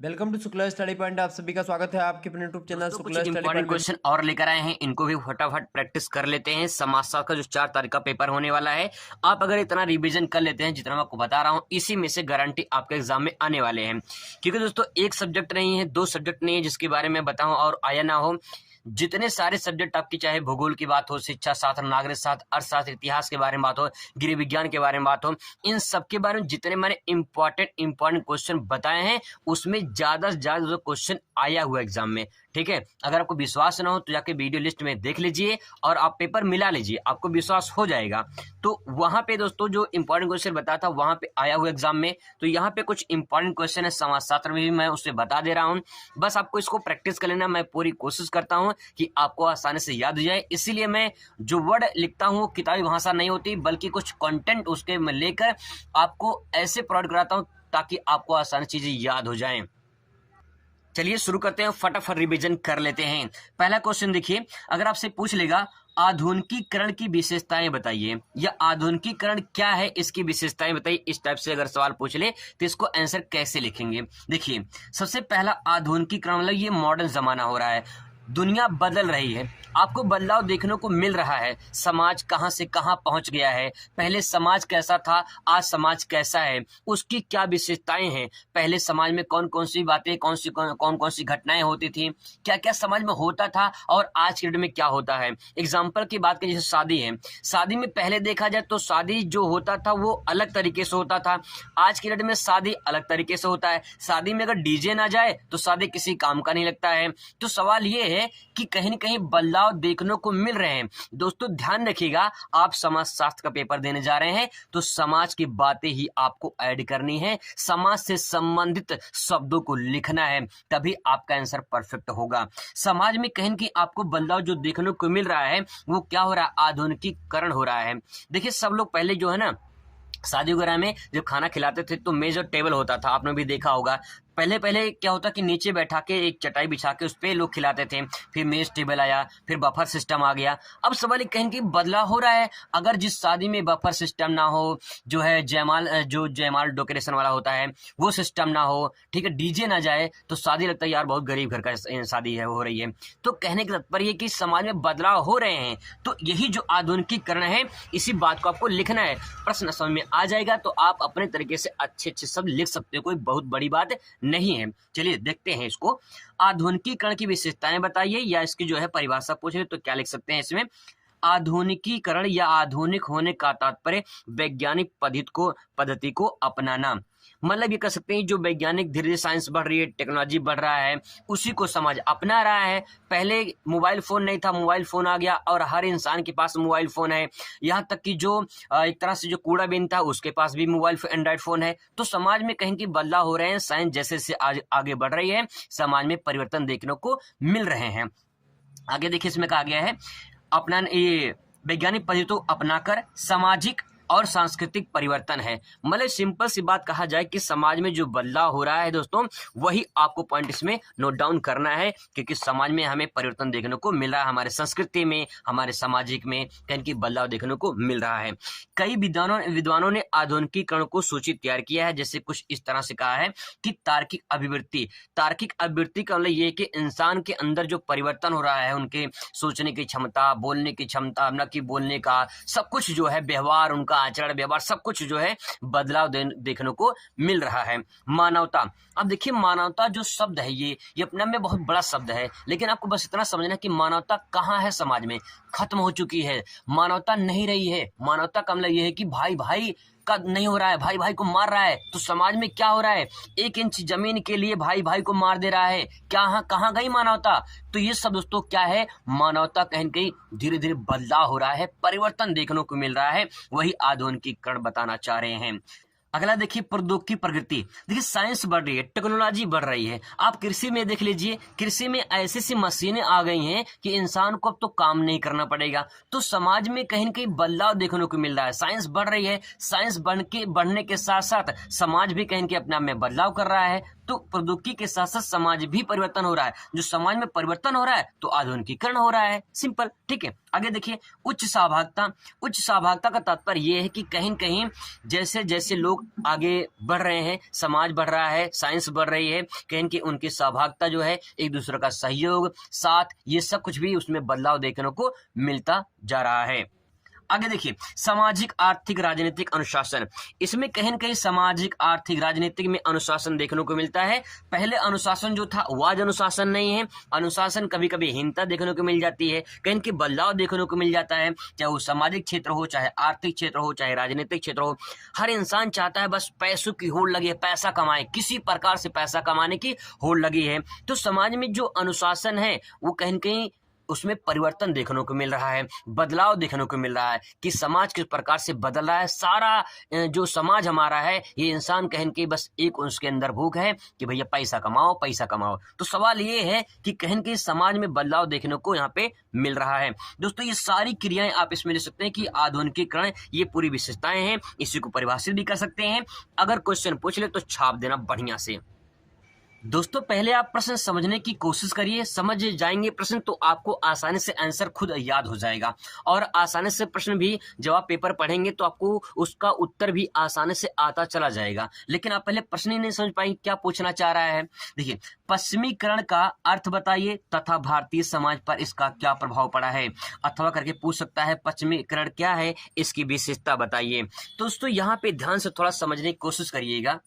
Welcome to Shukla study point. आप सभी का स्वागत है आपके अपने यूट्यूब चैनल कुछ Shukla study important point. Question और लेकर आए हैं, इनको भी फटाफट प्रैक्टिस कर लेते हैं। समाजशास्त्र का जो 4 तारीख का पेपर होने वाला है, आप अगर इतना रिवीजन कर लेते हैं जितना मैं आपको बता रहा हूं, इसी में से गारंटी आपके एग्जाम में आने वाले हैं। क्योंकि दोस्तों एक सब्जेक्ट नहीं है, 2 सब्जेक्ट नहीं है जिसके बारे में बताऊं और आया ना हो। जितने सारे सब्जेक्ट आपकी, चाहे भूगोल की बात हो, शिक्षा शास्त्र, नागरिक शास्त्र, अर्थशास्त्र, इतिहास के बारे में बात हो, गृह विज्ञान के बारे में बात हो, इन सब के बारे में जितने मैंने इंपॉर्टेंट क्वेश्चन बताए हैं, उसमें ज्यादा से ज्यादा क्वेश्चन आया हुआ एग्जाम में। ठीक है, अगर आपको विश्वास ना हो तो जाके वीडियो लिस्ट में देख लीजिए और आप पेपर मिला लीजिए, आपको विश्वास हो जाएगा। तो वहां पे दोस्तों जो इंपॉर्टेंट क्वेश्चन बताया था वहां पे आया हुआ एग्जाम में, तो यहाँ पे कुछ इंपॉर्टेंट क्वेश्चन है समाजशास्त्र में भी, मैं उससे बता दे रहा हूं। बस आपको इसको प्रैक्टिस कर लेना, मैं पूरी कोशिश करता हूं कि आपको आसानी से याद हो जाए। इसीलिए मैं जो वर्ड लिखता हूं वो किताबी भाषा नहीं होती, बल्कि कुछ कंटेंट उसके में लेकर आपको ऐसे प्रोवाइड कराता हूं ताकि आपको आसानी चीजें याद हो जाएं। चलिए शुरू करते हैं, फटाफट रिवीजन कर लेते हैं। पहला क्वेश्चन देखिए, अगर आपसे पूछ लेगा आधुनिकीकरण की विशेषताएं बताइए, या आधुनिकीकरण क्या है इसकी विशेषताएं बताइए, इस टाइप से अगर सवाल पूछ ले तो इसको आंसर कैसे लिखेंगे। देखिए, सबसे पहला आधुनिकीकरण मतलब ये मॉडर्न जमाना हो रहा है, दुनिया बदल रही है, आपको बदलाव देखने को मिल रहा है। समाज कहां से कहां पहुंच गया है, पहले समाज कैसा था, आज समाज कैसा है, उसकी क्या विशेषताएं हैं, पहले समाज में कौन कौन सी बातें, कौन कौन सी घटनाएं होती थी, क्या क्या समाज में होता था और आज के डेट में क्या होता है। एग्जाम्पल की बात करें, जैसे शादी है, शादी में पहले देखा जाए तो शादी जो होता था वो अलग तरीके से होता था, आज के डेट में शादी अलग तरीके से होता है। शादी में अगर डीजे ना जाए तो शादी किसी काम का नहीं लगता है। तो सवाल ये है कि कहीं न कहीं बदलाव देखने को मिल रहे हैं। दोस्तों ध्यान रखिएगा, आप समाजशास्त्र का पेपर देने जा रहे हैं तो समाज की बातें ही आपको ऐड करनी है, समाज से संबंधित शब्दों को लिखना है, तभी आपका आंसर परफेक्ट होगा। समाज में कहीं कि आपको बदलाव जो देखने को मिल रहा है वो क्या हो रहा है, आधुनिकीकरण हो रहा है। देखिए, सब लोग पहले जो है ना शादी वगैरह में जब खाना खिलाते थे तो मेज और टेबल होता था, आपने भी देखा होगा। पहले पहले क्या होता कि नीचे बैठा के एक चटाई बिछा के उस पे लोग खिलाते थे, फिर मेज टेबल आया, फिर बफर सिस्टम आ गया। अब सवाल कहीं कि बदलाव हो रहा है, अगर जिस शादी में बफर सिस्टम ना हो, जो है जयमाल डेकोरेशन वाला होता है वो सिस्टम ना हो, ठीक है, डीजे ना जाए, तो शादी लगता है यार बहुत गरीब घर का शादी है हो रही है। तो कहने का तात्पर्य कि समाज में बदलाव हो रहे हैं, तो यही जो आधुनिकीकरण है, इसी बात को आपको लिखना है। प्रश्न समझ में आ जाएगा तो आप अपने तरीके से अच्छे अच्छे शब्द लिख सकते हो, कोई बहुत बड़ी बात नहीं है। चलिए देखते हैं इसको, आधुनिकीकरण की विशेषताएं बताइए, या इसकी जो है परिभाषा पूछे तो क्या लिख सकते हैं इसमें। आधुनिकीकरण या आधुनिक होने का तात्पर्य वैज्ञानिक पद्धति को अपनाना, मतलब ये कह सकते हैं जो वैज्ञानिक धीरे धीरे साइंस बढ़ रही है, टेक्नोलॉजी बढ़ रहा है, उसी को समाज अपना रहा है। पहले मोबाइल फोन नहीं था, मोबाइल फोन आ गया और हर इंसान के पास मोबाइल फोन है, यहाँ तक कि जो एक तरह से जो कूड़ा बिन था उसके पास भी मोबाइल एंड्रॉइड फोन है। तो समाज में कहीं की बदलाव हो रहे हैं, साइंस जैसे जैसे आगे बढ़ रही है, समाज में परिवर्तन देखने को मिल रहे हैं। आगे देखिए, इसमें कहा गया है अपना ये वैज्ञानिक पद्धति को अपनाकर सामाजिक और सांस्कृतिक परिवर्तन है, मतलब सिंपल सी बात कहा जाए कि समाज में जो बदलाव हो रहा है दोस्तों, वही आपको पॉइंट इसमें नोट डाउन करना है, क्योंकि समाज में हमें परिवर्तन देखने को मिल रहा है, हमारे संस्कृति में, हमारे सामाजिक में कहीं की बदलाव देखने को मिल रहा है। कई विद्वानों ने आधुनिकीकरण को सूची तैयार किया है, जैसे कुछ इस तरह से कहा है कि तार्किक अभिवृत्ति का मतलब ये कि इंसान के अंदर जो परिवर्तन हो रहा है, उनके सोचने की क्षमता, बोलने की क्षमता, न कि बोलने का, सब कुछ जो है व्यवहार, उनका आचरण व्यवहार, सब कुछ जो है बदलाव देखने को मिल रहा है। मानवता, अब देखिए मानवता जो शब्द है ये अपने में बहुत बड़ा शब्द है, लेकिन आपको बस इतना समझना कि मानवता कहाँ है, समाज में खत्म हो चुकी है, मानवता नहीं रही है। मानवता का मतलब ये है कि भाई भाई का नहीं हो रहा है, भाई भाई को मार रहा है। तो समाज में क्या हो रहा है, 1 इंच जमीन के लिए भाई भाई को मार दे रहा है, कहाँ गई मानवता। तो ये सब दोस्तों क्या है, मानवता कहीं कहीं धीरे धीरे बदलाव हो रहा है, परिवर्तन देखने को मिल रहा है, वही आधुनिकीकरण बताना चाह रहे हैं। अगला देखिए, प्रौद्योगिकी प्रगति, देखिए साइंस बढ़ रही है, टेक्नोलॉजी बढ़ रही है। आप कृषि में देख लीजिए, कृषि में ऐसी सी मशीनें आ गई हैं कि इंसान को अब तो काम नहीं करना पड़ेगा। तो समाज में कहीं न कहीं बदलाव देखने को मिल रहा है, साइंस बढ़ रही है, साइंस बढ़ने के साथ साथ समाज भी कहीं न कहीं अपने आप में बदलाव कर रहा है। तो प्रौद्योगिकी के साथ साथ समाज भी परिवर्तन हो रहा है, जो समाज में परिवर्तन हो रहा है तो आधुनिकीकरण हो रहा है, सिंपल, ठीक है। आगे देखिए, उच्च सहभागिता का तात्पर्य यह है कि कहीं कहीं जैसे जैसे लोग लोग आगे बढ़ रहे हैं, समाज बढ़ रहा है, साइंस बढ़ रही है, कहीं कि उनकी सहभागिता जो है, एक दूसरे का सहयोग, साथ, ये सब कुछ भी उसमें बदलाव देखने को मिलता जा रहा है। आगे देखिए, सामाजिक आर्थिक राजनीतिक अनुशासन। इसमें कहीं न कहीं सामाजिक आर्थिक राजनीतिक में अनुशासन देखने को मिलता है। पहले अनुशासन जो था वो आज अनुशासन नहीं है। अनुशासन कभी कभी हीनता देखने को मिल जाती है, कहीं कि बदलाव देखने को मिल जाता है, चाहे वो सामाजिक क्षेत्र हो, चाहे आर्थिक क्षेत्र हो, चाहे राजनीतिक क्षेत्र हो। हर इंसान चाहता है बस पैसों की होड़ लगी है, पैसा कमाए, किसी प्रकार से पैसा कमाने की होड़ लगी है। तो समाज में जो अनुशासन है वो कहीं न कहीं उसमें परिवर्तन देखने को मिल रहा है, बदलाव देखने को मिल रहा है कि समाज किस प्रकार से बदल रहा है। सारा जो समाज हमारा है, ये इंसान कहीं के बस एक उसके अंदर भूख है कि भैया पैसा कमाओ, पैसा कमाओ। तो सवाल ये है कि कहीं के समाज में बदलाव देखने को यहाँ पे मिल रहा है। दोस्तों, ये सारी क्रियाएं आप इसमें देख सकते हैं कि आधुनिकीकरण, ये पूरी विशेषताएं हैं। इसी को परिभाषित भी कर सकते हैं। अगर क्वेश्चन पूछ ले तो छाप देना बढ़िया से। दोस्तों, पहले आप प्रश्न समझने की कोशिश करिए, समझ जाएंगे प्रश्न तो आपको आसानी से आंसर खुद याद हो जाएगा, और आसानी से प्रश्न भी जब आप पेपर पढ़ेंगे तो आपको उसका उत्तर भी आसानी से आता चला जाएगा। लेकिन आप पहले प्रश्न ही नहीं समझ पाएंगे क्या पूछना चाह रहा है। देखिए, पश्चिमीकरण का अर्थ बताइए तथा भारतीय समाज पर इसका क्या प्रभाव पड़ा है, अथवा करके पूछ सकता है पश्चिमीकरण क्या है, इसकी विशेषता बताइए। दोस्तों, यहाँ पे ध्यान से थोड़ा समझने की कोशिश करिएगा।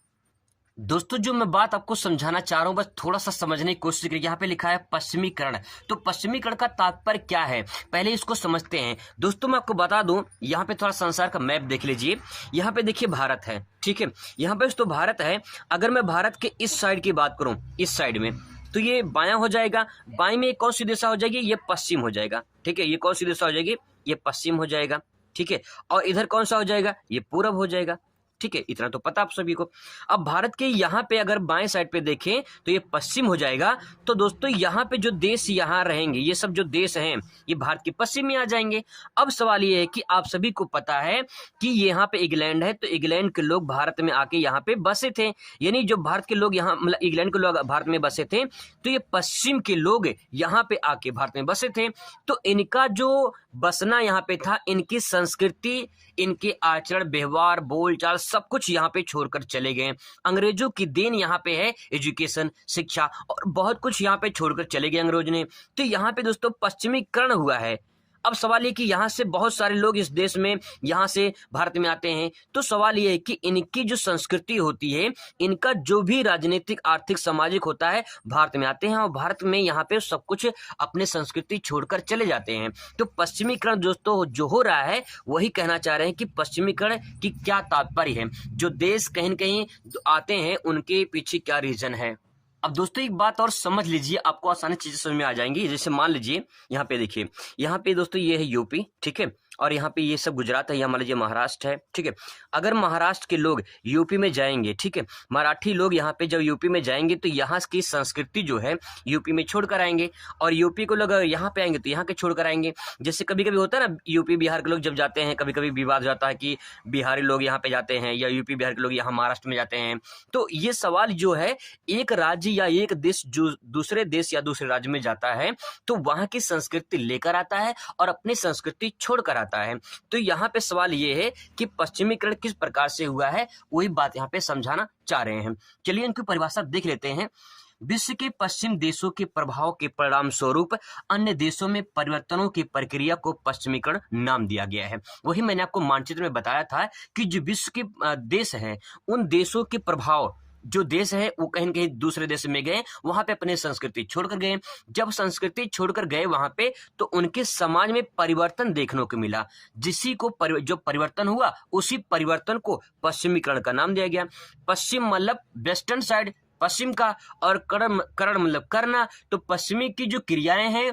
दोस्तों, जो मैं बात आपको समझाना चाह रहा हूं बस थोड़ा सा समझने की कोशिश करिए। यहाँ पे लिखा है पश्चिमीकरण, तो पश्चिमीकरण का तात्पर्य क्या है, पहले इसको समझते हैं। दोस्तों, मैं आपको बता दूं, यहाँ पे थोड़ा संसार का मैप देख लीजिए। यहाँ पे देखिए भारत है, ठीक है, यहाँ पे तो भारत है। अगर मैं भारत के इस साइड की बात करूं, इस साइड में, तो ये बायां हो जाएगा। बाएं में कौन सी दिशा हो जाएगी, ये पश्चिम हो जाएगा, ठीक है। ये कौन सी दिशा हो जाएगी, ये पश्चिम हो जाएगा, ठीक है। और इधर कौन सा हो जाएगा, ये पूरब हो जाएगा, ठीक है। इतना तो पता आप सभी को। अब भारत के यहाँ पे अगर बाएं साइड पे देखें तो ये पश्चिम हो जाएगा। तो दोस्तों, यहाँ पे जो देश यहाँ रहेंगे, ये सब जो देश हैं, ये भारत के पश्चिम में आ जाएंगे। अब सवाल ये है कि आप सभी को पता है कि यहाँ पे इंग्लैंड है, तो इंग्लैंड के लोग भारत में आके यहाँ पे बसे थे। यानी जो भारत के लोग यहाँ, मतलब इंग्लैंड के लोग भारत में बसे थे, तो ये पश्चिम के लोग यहाँ पे आके भारत में बसे थे। तो इनका जो बसना यहाँ पे था, इनकी संस्कृति, इनके आचरण, व्यवहार, बोलचाल, सब कुछ यहाँ पे छोड़कर चले गए। अंग्रेजों की देन यहाँ पे है एजुकेशन, शिक्षा, और बहुत कुछ यहाँ पे छोड़कर चले गए अंग्रेज ने। तो यहाँ पे दोस्तों पश्चिमीकरण हुआ है। अब सवाल ये कि यहाँ से बहुत सारे लोग इस देश में, यहाँ से भारत में आते हैं। तो सवाल ये है कि इनकी जो संस्कृति होती है, इनका जो भी राजनीतिक, आर्थिक, सामाजिक होता है, भारत में आते हैं, और भारत में यहाँ पे सब कुछ अपने संस्कृति छोड़कर चले जाते हैं। तो पश्चिमीकरण दोस्तों जो हो रहा है, वही कहना चाह रहे हैं कि पश्चिमीकरण की क्या तात्पर्य है, जो देश कहीं न कहीं आते हैं उनके पीछे क्या रीजन है। अब दोस्तों, एक बात और समझ लीजिए, आपको आसानी चीजें समझ में आ जाएंगी। जैसे मान लीजिए यहाँ पे देखिए, यहाँ पे दोस्तों ये है यूपी, ठीक है, और यहाँ पे ये सब गुजरात है, यहाँ मान लीजिए महाराष्ट्र है, ठीक है। अगर महाराष्ट्र के लोग यूपी में जाएंगे, ठीक है, मराठी लोग यहाँ पे जब यूपी में जाएंगे तो यहाँ की संस्कृति जो है यूपी में छोड़ कर आएंगे, और यूपी को लोग यहाँ पे आएंगे तो यहाँ के छोड़ कर आएंगे। जैसे कभी कभी होता है ना, यूपी बिहार के लोग जब जाते हैं, कभी कभी विवाद हो जाता है कि बिहारी लोग यहाँ पे जाते हैं या यूपी बिहार के लोग यहाँ महाराष्ट्र में जाते हैं। तो ये सवाल जो है, एक राज्य या एक देश जो दूसरे देश या दूसरे राज्य में जाता है तो वहाँ की संस्कृति लेकर आता है और अपनी संस्कृति छोड़ कर आता है। तो यहाँ पे सवाल ये है कि पश्चिमीकरण किस प्रकार से हुआ है, वही बात यहाँ पे समझाना चाह रहे हैं। चलिए इनकी परिभाषा देख लेते हैं। विश्व के पश्चिम देशों के प्रभाव के परिणाम स्वरूप अन्य देशों में परिवर्तनों की प्रक्रिया को पश्चिमीकरण नाम दिया गया है। वही मैंने आपको मानचित्र में बताया था कि जो विश्व के देश हैं, उन देशों के प्रभाव, जो देश है वो कहीं कहीं दूसरे देश में गए, वहां पे अपनी संस्कृति छोड़कर गए। जब संस्कृति छोड़कर गए वहां पे, तो उनके समाज में परिवर्तन देखने को मिला। जिसी को जो परिवर्तन हुआ, उसी परिवर्तन को पश्चिमीकरण का नाम दिया गया। पश्चिम मतलब वेस्टर्न साइड, पश्चिम का, और करण मतलब करना। तो पश्चिमी की जो क्रियाएं हैं,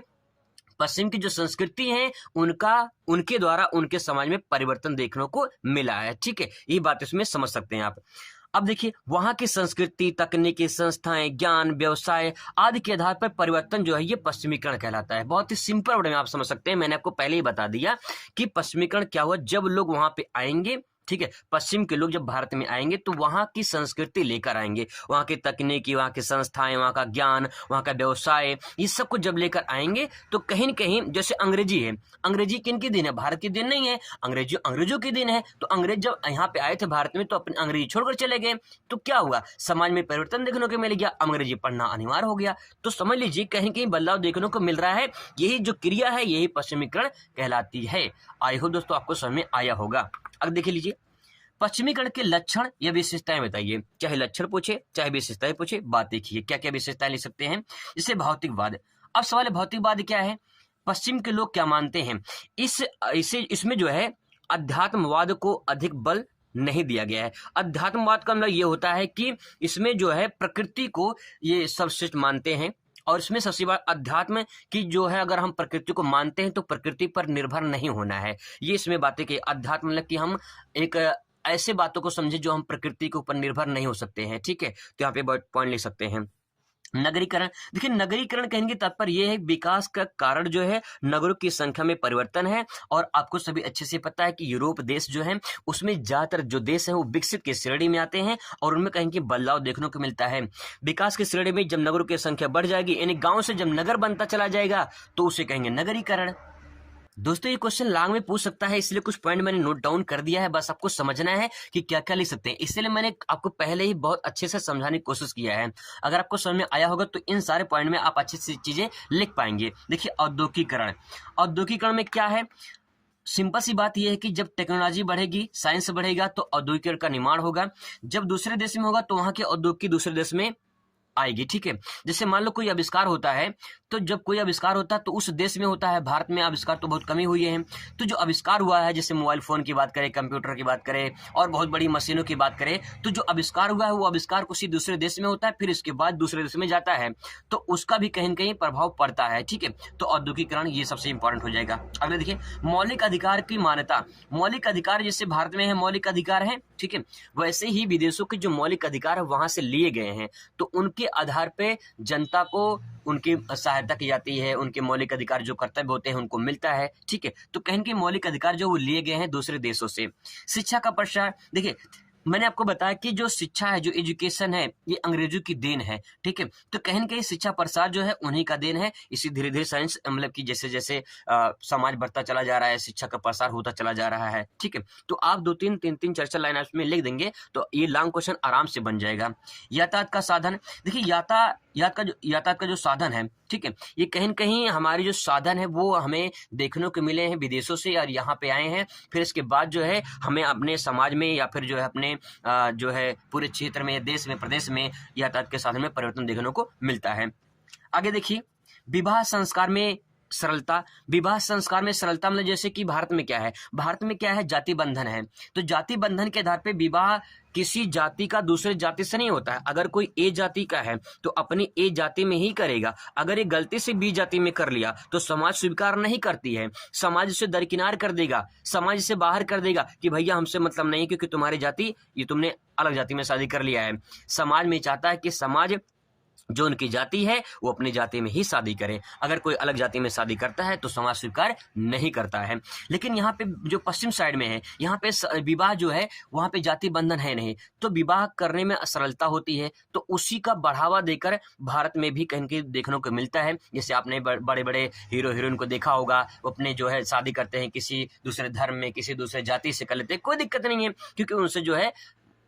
पश्चिम की जो संस्कृति है, उनके द्वारा उनके समाज में परिवर्तन देखने को मिला है, ठीक है। ये बात इसमें समझ सकते हैं आप। अब देखिए, वहां की संस्कृति, तकनीकी संस्थाएं, ज्ञान, व्यवसाय आदि के आधार पर परिवर्तन जो है, ये पश्चिमीकरण कहलाता है। बहुत ही सिंपल वर्ड में आप समझ सकते हैं। मैंने आपको पहले ही बता दिया कि पश्चिमीकरण क्या हुआ, जब लोग वहां पे आएंगे ठीक है। पश्चिम के लोग जब भारत में आएंगे तो वहाँ की संस्कृति लेकर आएंगे, वहाँ की तकनीकी, वहाँ की संस्थाएं, वहाँ का ज्ञान, वहाँ का व्यवसाय, ये सब कुछ जब लेकर आएंगे तो कहीं न कहीं जैसे अंग्रेजी है, अंग्रेजी किनकी देन है? भारत की देन नहीं है, अंग्रेजों की देन है। तो अंग्रेज जब यहाँ पे आए थे भारत में तो अपनी अंग्रेजी छोड़कर चले गए, तो क्या हुआ? समाज में परिवर्तन देखने को मिल गया, अंग्रेजी पढ़ना अनिवार्य हो गया। तो समझ लीजिए कहीं न कहीं बदलाव देखने को मिल रहा है। यही जो क्रिया है यही पश्चिमीकरण कहलाती है। आई होप दोस्तों आपको समझ में आया होगा। अब देख लीजिए पश्चिमीकरण के लक्षण या विशेषताएं बताइए। चाहे लक्षण पूछे चाहे विशेषताएं पूछे, बात देखिए क्या क्या विशेषताएं ले सकते हैं। जैसे भौतिकवाद। अब सवाल है भौतिकवाद क्या है? पश्चिम के लोग क्या मानते हैं? इसमें जो है अध्यात्मवाद को अधिक बल नहीं दिया गया है। अध्यात्मवाद का मतलब ये होता है कि इसमें जो है प्रकृति को ये सर्वश्रेष्ठ मानते हैं, और इसमें सबसे बड़ा अध्यात्म की जो है, अगर हम प्रकृति को मानते हैं तो प्रकृति पर निर्भर नहीं होना है। ये इसमें बातें कि अध्यात्म मतलब कि हम एक ऐसे बातों को समझे जो हम प्रकृति के ऊपर निर्भर नहीं हो सकते हैं। ठीक है, तो यहाँ पे पॉइंट लिख सकते हैं। नगरीकरण। देखिए नगरीकरण कहने की तात्पर्य यह है विकास का कारण जो है नगरों की संख्या में परिवर्तन है। और आपको सभी अच्छे से पता है कि यूरोप देश जो है उसमें ज्यादातर जो देश है वो विकसित की श्रेणी में आते हैं और उनमें कहीं की बदलाव देखने को मिलता है। विकास की श्रेणी में जब नगरों की संख्या बढ़ जाएगी, यानी गांव से जब नगर बनता चला जाएगा तो उसे कहेंगे नगरीकरण। दोस्तों ये क्वेश्चन लॉन्ग में पूछ सकता है, इसलिए कुछ पॉइंट मैंने नोट डाउन कर दिया है, बस आपको समझना है कि क्या क्या लिख सकते हैं। इसलिए मैंने आपको पहले ही बहुत अच्छे से समझाने की कोशिश किया है। अगर आपको समझ में आया होगा तो इन सारे पॉइंट में आप अच्छी सी चीजें लिख पाएंगे। देखिए औद्योगिकरण। औद्योगिकरण में क्या है? सिंपल सी बात यह है कि जब टेक्नोलॉजी बढ़ेगी, साइंस बढ़ेगा तो औद्योगिकरण का निर्माण होगा। जब दूसरे देश में होगा तो वहां के औद्योगिक की दूसरे देश में आएगी। ठीक है, जैसे मान लो कोई आविष्कार होता है, तो जब कोई आविष्कार होता है तो उस देश में होता है। भारत में आविष्कार तो बहुत कमी हुई है। तो जो आविष्कार हुआ है, जैसे मोबाइल फोन की बात करें, कंप्यूटर की बात करें और बहुत बड़ी मशीनों की बात करें, तो जो आविष्कार हुआ है वो आविष्कार किसी दूसरे देश में होता है, फिर इसके बाद दूसरे देश में जाता है, तो उसका भी कहीं न कहीं प्रभाव पड़ता है। ठीक है, तो औद्योगिकरण ये सबसे इंपॉर्टेंट हो जाएगा। अगले देखिए मौलिक अधिकार की मान्यता। मौलिक अधिकार जैसे भारत में है मौलिक अधिकार है, ठीक है, वैसे ही विदेशों के जो मौलिक अधिकार है वहां से लिए गए हैं, तो उनके आधार पे जनता को उनकी सहायता की जाती है, उनके मौलिक अधिकार जो कर्तव्य होते हैं उनको मिलता है। ठीक है, तो कहीं के मौलिक अधिकार जो वो लिए गए हैं दूसरे देशों से। शिक्षा का प्रसार। देखिए मैंने आपको बताया कि जो शिक्षा है, जो एजुकेशन है, ये अंग्रेजों की देन है। ठीक है, तो कहीं न कहीं शिक्षा प्रसार जो है उन्हीं का देन है। इसी धीरे धीरे साइंस मतलब कि जैसे जैसे समाज बढ़ता चला जा रहा है, शिक्षा का प्रसार होता चला जा रहा है। ठीक है, तो आप तीन तीन चार लाइन उसमें लिख देंगे तो ये लॉन्ग क्वेश्चन आराम से बन जाएगा। यातायात का साधन। देखिए यातायात का जो साधन है, ठीक है, ये कहीं न कहीं हमारे जो साधन है वो हमें देखने को मिले हैं विदेशों से और यहाँ पे आए हैं। फिर इसके बाद जो है हमें अपने समाज में या फिर जो है अपने जो है पूरे क्षेत्र में, देश में, प्रदेश में यातायात के साधन में परिवर्तन देखने को मिलता है। आगे देखिए विवाह संस्कार में सरलता। विवाह संस्कार में सरलता मतलब जैसे कि भारत में क्या है, भारत में क्या है, जाति बंधन है। तो जाति बंधन के आधार पे विवाह किसी जाति का दूसरे जाति से नहीं होता है। अगर कोई ए जाति का है तो अपनी ए जाति में ही करेगा। अगर ये गलती से बी जाति में कर लिया तो समाज स्वीकार नहीं करती है, समाज इसे दरकिनार कर देगा, समाज इसे बाहर कर देगा कि भैया हमसे मतलब नहीं, क्योंकि तुम्हारी जाति, ये तुमने अलग जाति में शादी कर लिया है। समाज में चाहता है कि समाज जो उनकी जाति है वो अपनी जाति में ही शादी करें। अगर कोई अलग जाति में शादी करता है तो समाज स्वीकार नहीं करता है। लेकिन यहाँ पे जो पश्चिम साइड में है, यहाँ पे विवाह जो है वहाँ पे जाति बंधन है नहीं, तो विवाह करने में सरलता होती है। तो उसी का बढ़ावा देकर भारत में भी कहीं कहीं देखने को मिलता है। जैसे आपने बड़े बड़े हीरो हीरोइन को देखा होगा, वो अपने जो है शादी करते हैं किसी दूसरे धर्म में, किसी दूसरे जाति से कर लेते हैं, कोई दिक्कत नहीं है, क्योंकि उनसे जो है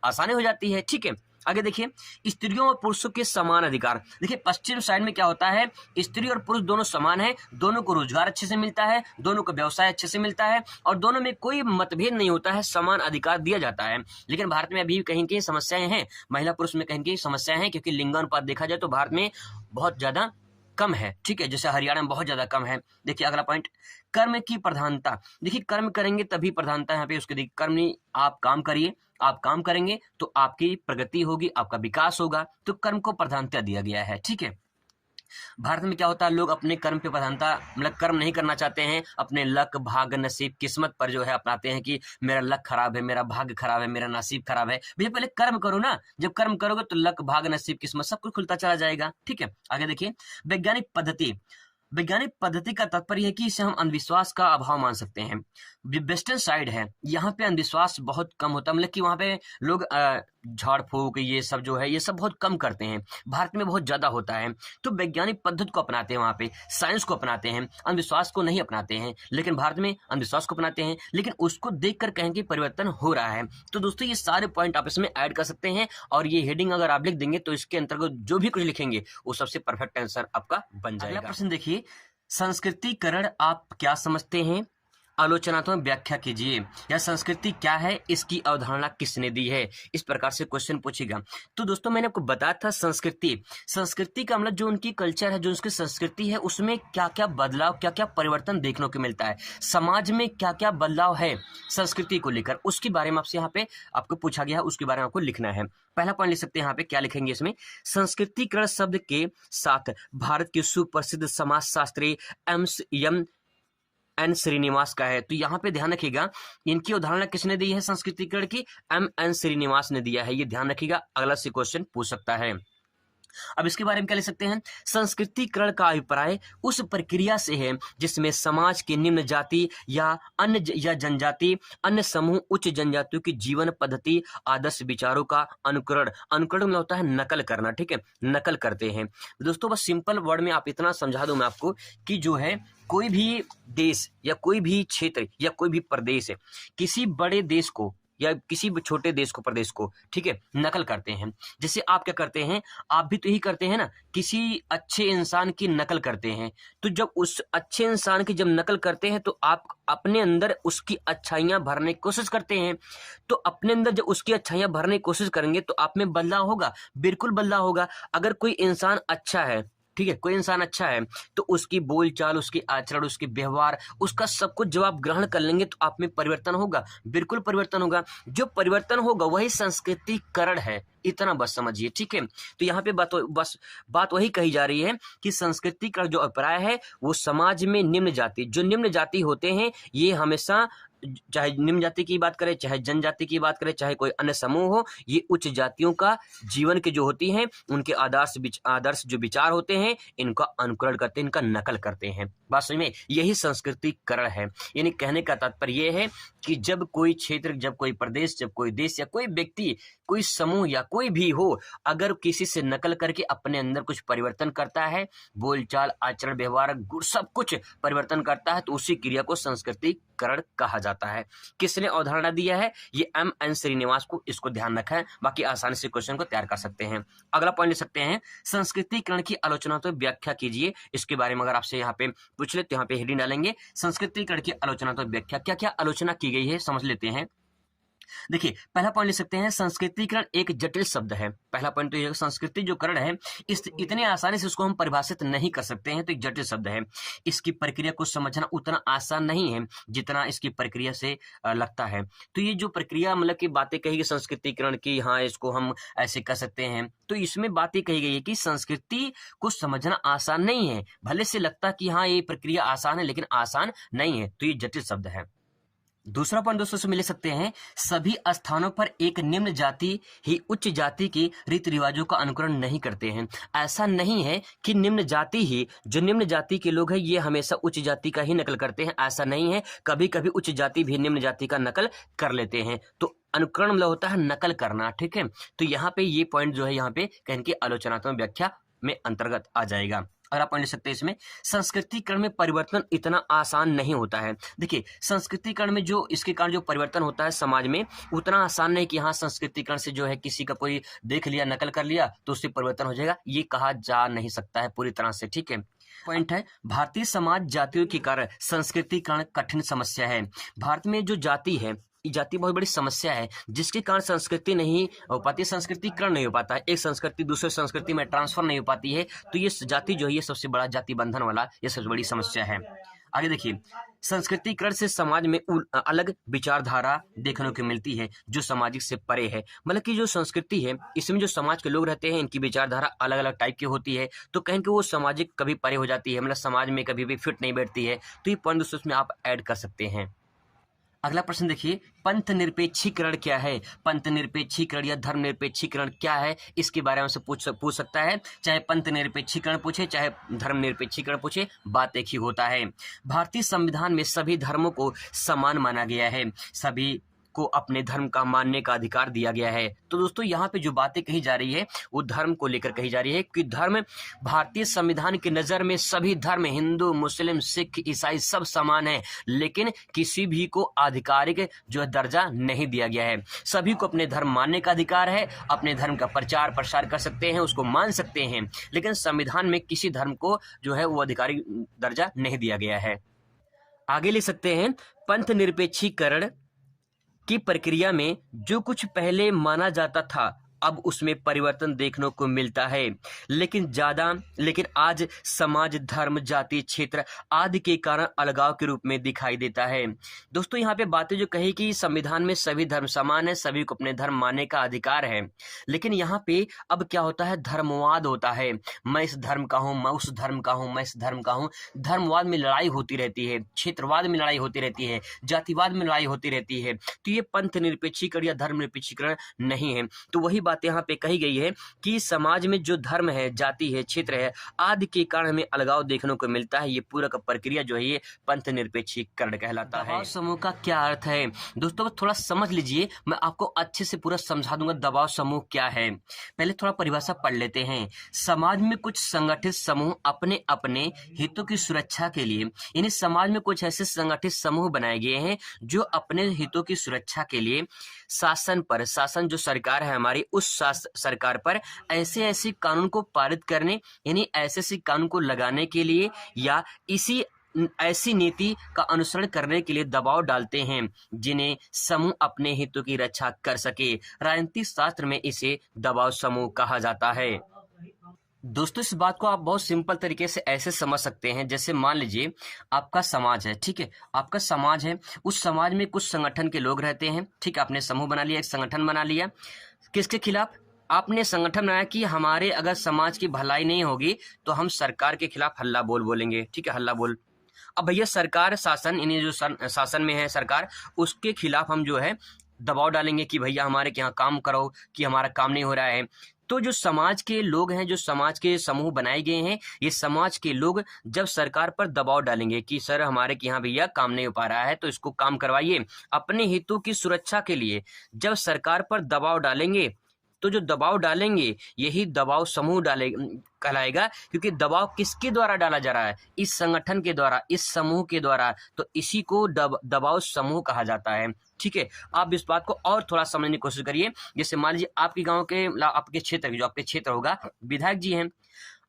आसानी हो जाती है। ठीक है, आगे देखिए स्त्रियों और पुरुषों के समान अधिकार। देखिए पश्चिम साइड में क्या होता है, स्त्री और पुरुष दोनों समान है, दोनों को रोजगार अच्छे से मिलता है, दोनों को व्यवसाय अच्छे से मिलता है और दोनों में कोई मतभेद नहीं होता है, समान अधिकार दिया जाता है। लेकिन भारत में अभी कहीं कहीं समस्याएं हैं, महिला पुरुष में कहीं कहीं समस्याएं हैं, क्योंकि लिंगानुपात देखा जाए तो भारत में बहुत ज्यादा कम है। ठीक है, जैसे हरियाणा में बहुत ज्यादा कम है। देखिए अगला पॉइंट कर्म की प्रधानता। देखिए कर्म करेंगे तभी प्रधानता यहाँ पे उसके, कर्म नहीं, आप काम करिए, आप काम करेंगे तो आपकी प्रगति होगी, आपका विकास होगा, तो कर्म को प्रधानता दिया गया है। ठीक है, भारत में क्या होता है, लोग अपने कर्म पे प्रधानता मतलब कर्म नहीं करना चाहते हैं, अपने लक, भाग, नसीब, किस्मत पर जो है अपनाते हैं कि मेरा लक खराब है, मेरा भाग्य खराब है, मेरा नसीब खराब है। भैया पहले कर्म करो ना, जब कर्म करोगे तो लक, भाग, नसीब, किस्मत सब कुछ खुलता चला जाएगा। ठीक है, आगे देखिए वैज्ञानिक पद्धति। वैज्ञानिक पद्धति का तात्पर्य है कि इसे हम अंधविश्वास का अभाव मान सकते हैं। वेस्टर्न साइड है, यहाँ पे अंधविश्वास बहुत कम होता है, मतलब कि वहाँ पे लोग झाड़ फूक ये सब जो है ये सब बहुत कम करते हैं। भारत में बहुत ज्यादा होता है, तो वैज्ञानिक पद्धति को अपनाते हैं, वहाँ पे साइंस को अपनाते हैं, अंधविश्वास को नहीं अपनाते हैं। लेकिन भारत में अंधविश्वास को अपनाते हैं, लेकिन उसको देख कर कहें कि परिवर्तन हो रहा है। तो दोस्तों ये सारे पॉइंट आप इसमें ऐड कर सकते हैं, और ये हेडिंग अगर आप लिख देंगे तो इसके अंतर्गत जो भी कुछ लिखेंगे वो सबसे परफेक्ट आंसर आपका बन जाएगा। अगला प्रश्न देखिए, संस्कृतिकरण आप क्या समझते हैं? आलोचनात्मक व्याख्या कीजिए, या संस्कृति क्या है, इसकी अवधारणा किसने दी है? इस प्रकार से क्वेश्चन पूछेगा। तो दोस्तों मैंने आपको बताया था संस्कृति का मतलब जो उनकी कल्चर है, जो उसकी संस्कृति है, उसमें क्या क्या बदलाव, क्या क्या परिवर्तन देखने को मिलता है, समाज में क्या क्या बदलाव है संस्कृति को लेकर, उसके बारे में आपसे यहाँ पे आपको पूछा गया है, उसके बारे में आपको लिखना है। पहला पॉइंट लिख सकते हैं, यहाँ पे क्या लिखेंगे इसमें, संस्कृतिकरण शब्द के साथ भारत के सुप्रसिद्ध समाजशास्त्री एन श्रीनिवास का है। तो यहाँ पे ध्यान रखिएगा, इनकी अवधारणा किसने दी है संस्कृतिकरण की? एन श्रीनिवास ने दिया है, ये ध्यान रखिएगा, अगला से क्वेश्चन पूछ सकता है। अब इसके बारे में क्या लिख सकते हैं, संस्कृतिकरण का अभिप्राय उस प्रक्रिया से है जिसमें समाज के निम्न जाति या अन्य या जनजाति अन्य समूह उच्च जनजातियों की जीवन पद्धति आदर्श विचारों का अनुकरण में होता है नकल करना, ठीक है, नकल करते हैं। दोस्तों बस सिंपल वर्ड में आप इतना समझा दूं मैं आपको कि जो है कोई भी देश या कोई भी क्षेत्र या कोई भी प्रदेश है, किसी बड़े देश को या किसी भी छोटे देश को, प्रदेश को, ठीक है, नकल करते हैं। जैसे आप क्या करते हैं, आप भी तो यही करते हैं ना, किसी अच्छे इंसान की नकल करते हैं। तो जब उस अच्छे इंसान की जब नकल करते हैं तो आप अपने अंदर उसकी अच्छाइयां भरने की कोशिश करते हैं। तो अपने अंदर जब उसकी अच्छाइयां भरने की कोशिश करेंगे तो आप में बदलाव होगा, बिल्कुल बदलाव होगा। अगर कोई इंसान अच्छा है, ठीक है, कोई इंसान अच्छा है, तो उसकी बोलचाल, उसकी आचरण, उसके व्यवहार, उसका सब कुछ जब आप ग्रहण कर लेंगे तो आप में परिवर्तन होगा, बिल्कुल परिवर्तन होगा। जो परिवर्तन होगा वही संस्कृतिकरण है, इतना बस समझिए, ठीक है। तो यहाँ पे बात वही कही जा रही है कि संस्कृतिकरण जो अभिप्राय है वो समाज में निम्न जाति होते हैं, ये हमेशा, चाहे निम्न जाति की बात करें, चाहे जनजाति की बात करें, चाहे कोई अन्य समूह हो, ये उच्च जातियों का जीवन के जो होती हैं उनके आदर्श जो विचार होते हैं इनका अनुकरण करते हैं, इनका नकल करते हैं। बात समझ में, यही संस्कृतिकरण है। यानी कहने का तात्पर्य यह है कि जब कोई क्षेत्र, जब कोई प्रदेश, जब कोई देश या कोई व्यक्ति, कोई समूह या कोई भी हो, अगर किसी से नकल करके अपने अंदर कुछ परिवर्तन करता है, बोलचाल, आचरण, व्यवहार, गुण, सब कुछ परिवर्तन करता है, तो उसी क्रिया को संस्कृतिकरण कहा जाता है। किसने अवधारणा दिया है? ये एन श्रीनिवास को, इसको ध्यान रखा है। बाकी आसानी से क्वेश्चन को तैयार कर सकते हैं। अगला पॉइंट लिख सकते हैं, संस्कृतिकरण की आलोचना तो व्याख्या कीजिए। इसके बारे में अगर आपसे यहाँ पे पूछ ले तो यहाँ पे हेडिंग डालेंगे, संस्कृतिकरण की आलोचना तो व्याख्या, क्या क्या आलोचना की गई है समझ लेते हैं। देखिए पहला पॉइंट लिख सकते हैं, संस्कृतिकरण एक जटिल शब्द है। पहला पॉइंट तो ये, संस्कृति जो करण है इतने आसानी से उसको हम परिभाषित नहीं कर सकते हैं, तो एक जटिल शब्द है। इसकी प्रक्रिया को समझना उतना आसान नहीं है जितना इसकी प्रक्रिया से लगता है। तो ये जो प्रक्रिया, मतलब की बातें कही गई संस्कृतिकरण की, हाँ इसको हम ऐसे कर सकते हैं, तो इसमें बातें कही गई है कि संस्कृति को समझना आसान नहीं है। भले से लगता कि हाँ ये प्रक्रिया आसान है, लेकिन आसान नहीं है, तो ये जटिल शब्द है। दूसरा पॉइंट दोस्तों से मिल सकते हैं, सभी स्थानों पर एक निम्न जाति ही उच्च जाति की रीति रिवाजों का अनुकरण नहीं करते हैं। ऐसा नहीं है कि निम्न जाति ही, जो निम्न जाति के लोग हैं ये हमेशा उच्च जाति का ही नकल करते हैं, ऐसा नहीं है। कभी कभी उच्च जाति भी निम्न जाति का नकल कर लेते हैं। तो अनुकरण मतलब होता है नकल करना, ठीक है। तो यहाँ पे ये पॉइंट जो है यहाँ पे कहने की आलोचनात्मक व्याख्या में अंतर्गत आ जाएगा। अगर आप पढ़ ले सकते हैं इसमें, संस्कृतिकरण में परिवर्तन इतना आसान नहीं होता है। देखिए संस्कृतिकरण में जो इसके कारण जो परिवर्तन होता है समाज में, उतना आसान नहीं कि हाँ संस्कृतिकरण से जो है किसी का कोई देख लिया, नकल कर लिया तो उससे परिवर्तन हो जाएगा, ये कहा जा नहीं सकता है पूरी तरह से, ठीक है। पॉइंट है, भारतीय समाज जातियों के कारण संस्कृतिकरण कठिन समस्या है। भारत में जो जाति है, जाति बहुत बड़ी समस्या है, जिसके कारण संस्कृति नहीं हो पाती, संस्कृतिकरण नहीं हो पाता है, एक संस्कृति दूसरे संस्कृति में ट्रांसफर नहीं हो पाती है। तो ये जाति जो है ये सबसे बड़ा जाति बंधन वाला ये सबसे बड़ी समस्या है। आगे देखिए, संस्कृतिकरण से समाज में अलग विचारधारा देखने को मिलती है जो सामाजिक से परे है। मतलब कि जो संस्कृति है इसमें जो समाज के लोग रहते हैं इनकी विचारधारा अलग अलग टाइप की होती है, तो कहें कि वो सामाजिक कभी परे हो जाती है, मतलब समाज में कभी भी फिट नहीं बैठती है। तो ये पॉइंट उसमें आप ऐड कर सकते हैं। अगला प्रश्न देखिए, पंथ निरपेक्षीकरण क्या है? पंथ निरपेक्षीकरण या धर्म निरपेक्षीकरण क्या है, इसके बारे में से पूछ सकता है। चाहे पंथ निरपेक्षीकरण पूछे चाहे धर्म निरपेक्षीकरण पूछे, बात एक ही होता है। भारतीय संविधान में सभी धर्मों को समान माना गया है, सभी को अपने धर्म का मानने का अधिकार दिया गया है। तो दोस्तों यहाँ पे जो बातें कही जा रही है वो धर्म को लेकर कही जा रही है कि धर्म, भारतीय संविधान की नजर में सभी धर्म, हिंदू, मुस्लिम, सिख, ईसाई सब समान है, लेकिन किसी भी को आधिकारिक जो है दर्जा नहीं दिया गया है। सभी को अपने धर्म मानने का अधिकार है, अपने धर्म का प्रचार प्रसार कर सकते हैं, उसको मान सकते हैं, लेकिन संविधान में किसी धर्म को जो है वो आधिकारिक दर्जा नहीं दिया गया है। आगे ले सकते हैं, पंथ निरपेक्षीकरण की प्रक्रिया में जो कुछ पहले माना जाता था अब उसमें परिवर्तन देखने को मिलता है, लेकिन आज समाज, धर्म, जाति, क्षेत्र आदि के कारण अलगाव के रूप में दिखाई देता है। दोस्तों यहाँ पे बातें जो कही कि संविधान में सभी धर्म समान है, सभी को अपने धर्म मानने का अधिकार है, लेकिन यहाँ पे अब क्या होता है, धर्मवाद होता है। मैं इस धर्म का हूँ, मैं उस धर्म का हूँ, मैं इस धर्म का हूँ। धर्मवाद में लड़ाई होती रहती है, क्षेत्रवाद में लड़ाई होती रहती है, जातिवाद में लड़ाई होती रहती है। तो ये पंथ निरपेक्षीकरण या धर्म निरपेक्षीकरण नहीं है। तो वही बात यहाँ पे कही गई है कि समाज में जो धर्म है, जाति है, क्षेत्र है आदि के कारण हमें अलगाव देखने को मिलता है। ये पूरा का प्रक्रिया जो है ये पंथ निरपेक्षीकरण कहलाता है। दबाव समूह का क्या अर्थ है? दोस्तों थोड़ा समझ लीजिए, मैं आपको अच्छे से पूरा समझा दूंगा दबाव समूह क्या है। पहले थोड़ा परिभाषा पढ़ लेते हैं। समाज में कुछ संगठित समूह अपने अपने हितों की सुरक्षा के लिए, यानी समाज में कुछ ऐसे संगठित समूह बनाए गए हैं जो अपने हितों की सुरक्षा के लिए शासन जो सरकार है हमारी, उस सरकार पर ऐसे कानून को पारित करने, यानी ऐसे कानून को लगाने के लिए या ऐसी नीति का अनुसरण करने के लिए दबाव डालते हैं जिन्हें समूह अपने हितों की रक्षा कर सके। राजनीतिक शास्त्र में इसे दबाव समूह कहा जाता है। दोस्तों इस बात को आप बहुत सिंपल तरीके से ऐसे समझ सकते हैं, जैसे मान लीजिए आपका समाज है, ठीक है, आपका समाज है, उस समाज में कुछ संगठन के लोग रहते हैं, ठीक है, आपने समूह बना लिया, एक संगठन बना लिया। किसके खिलाफ? आपने संगठन बनाया कि हमारे अगर समाज की भलाई नहीं होगी तो हम सरकार के खिलाफ हल्ला बोल बोलेंगे, ठीक है, हल्ला बोल। अब भैया सरकार, शासन, इन्हें जो शासन में है सरकार, उसके खिलाफ हम जो है दबाव डालेंगे कि भैया हमारे यहाँ काम करो, कि हमारा काम नहीं हो रहा है। तो जो समाज के लोग हैं, जो समाज के समूह बनाए गए हैं, ये समाज के लोग जब सरकार पर दबाव डालेंगे कि सर हमारे यहाँ भैया काम नहीं हो पा रहा है तो इसको काम करवाइए, अपने हितों की सुरक्षा के लिए जब सरकार पर दबाव डालेंगे, तो जो दबाव डालेंगे यही दबाव समूह कहलाएगा, क्योंकि दबाव किसके द्वारा डाला जा रहा है? इस संगठन के द्वारा, इस समूह के द्वारा, तो इसी को दबाव समूह कहा जाता है। ठीक है, आप इस बात को और थोड़ा समझने की कोशिश करिए। जैसे मान लीजिए आपके गांव के, आपके क्षेत्र के, जो आपके क्षेत्र होगा, विधायक जी हैं,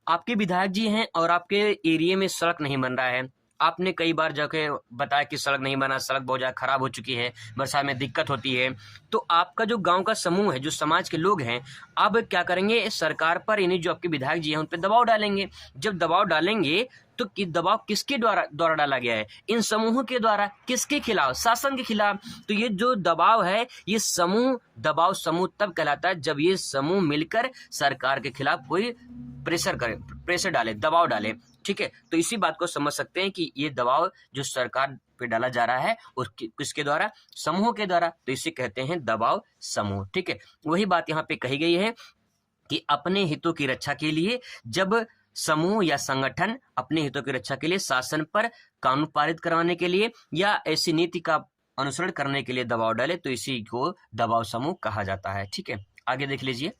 आपके विधायक जी हैं और आपके एरिया में सड़क नहीं बन रहा है। आपने कई बार जाके बताया कि सड़क नहीं बना, सड़क बहुत ज़्यादा खराब हो चुकी है, बरसात में दिक्कत होती है। तो आपका जो गांव का समूह है, जो समाज के लोग हैं, अब क्या करेंगे, सरकार पर, यानी जो आपके विधायक जी हैं उन पर दबाव डालेंगे। जब दबाव डालेंगे तो दबाव किसके द्वारा डाला गया है? इन समूहों के द्वारा। किसके खिलाफ? शासन के खिलाफ। तो ये जो दबाव है, ये समूह, दबाव समूह तब कहलाता है जब ये समूह मिलकर सरकार के खिलाफ कोई प्रेशर डाले, दबाव डाले। ठीक है, तो इसी बात को समझ सकते हैं कि ये दबाव जो सरकार पे डाला जा रहा है और किसके द्वारा? समूह के द्वारा। तो इसे कहते हैं दबाव समूह। ठीक है, वही बात यहाँ पे कही गई है कि अपने हितों की रक्षा के लिए जब समूह या संगठन अपने हितों की रक्षा के लिए शासन पर कानून पारित करवाने के लिए या ऐसी नीति का अनुसरण करने के लिए दबाव डाले, तो इसी को दबाव समूह कहा जाता है। ठीक है, आगे देख लीजिए।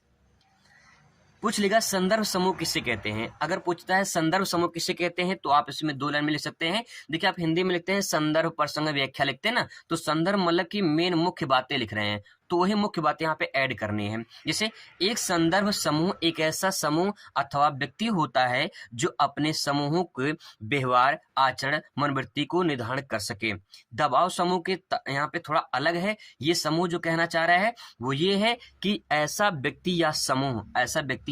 पूछ लेगा संदर्भ समूह किसे कहते हैं? अगर पूछता है संदर्भ समूह किसे कहते हैं तो आप इसमें 2 लाइन में लिख सकते हैं। देखिए, आप हिंदी में लिखते हैं संदर्भ प्रसंग व्याख्या लिखते हैं ना, तो संदर्भ मतलब कि मेन मुख्य बातें लिख रहे हैं, तो वही मुख्य बातें यहाँ पे ऐड करनी है। जैसे एक संदर्भ समूह एक ऐसा समूह अथवा व्यक्ति होता है जो अपने समूहों के व्यवहार, आचरण, मनोवृत्ति को निर्धारण कर सके। दबाव समूह के यहाँ पे थोड़ा अलग है। ये समूह जो कहना चाह रहा है वो ये है कि ऐसा व्यक्ति या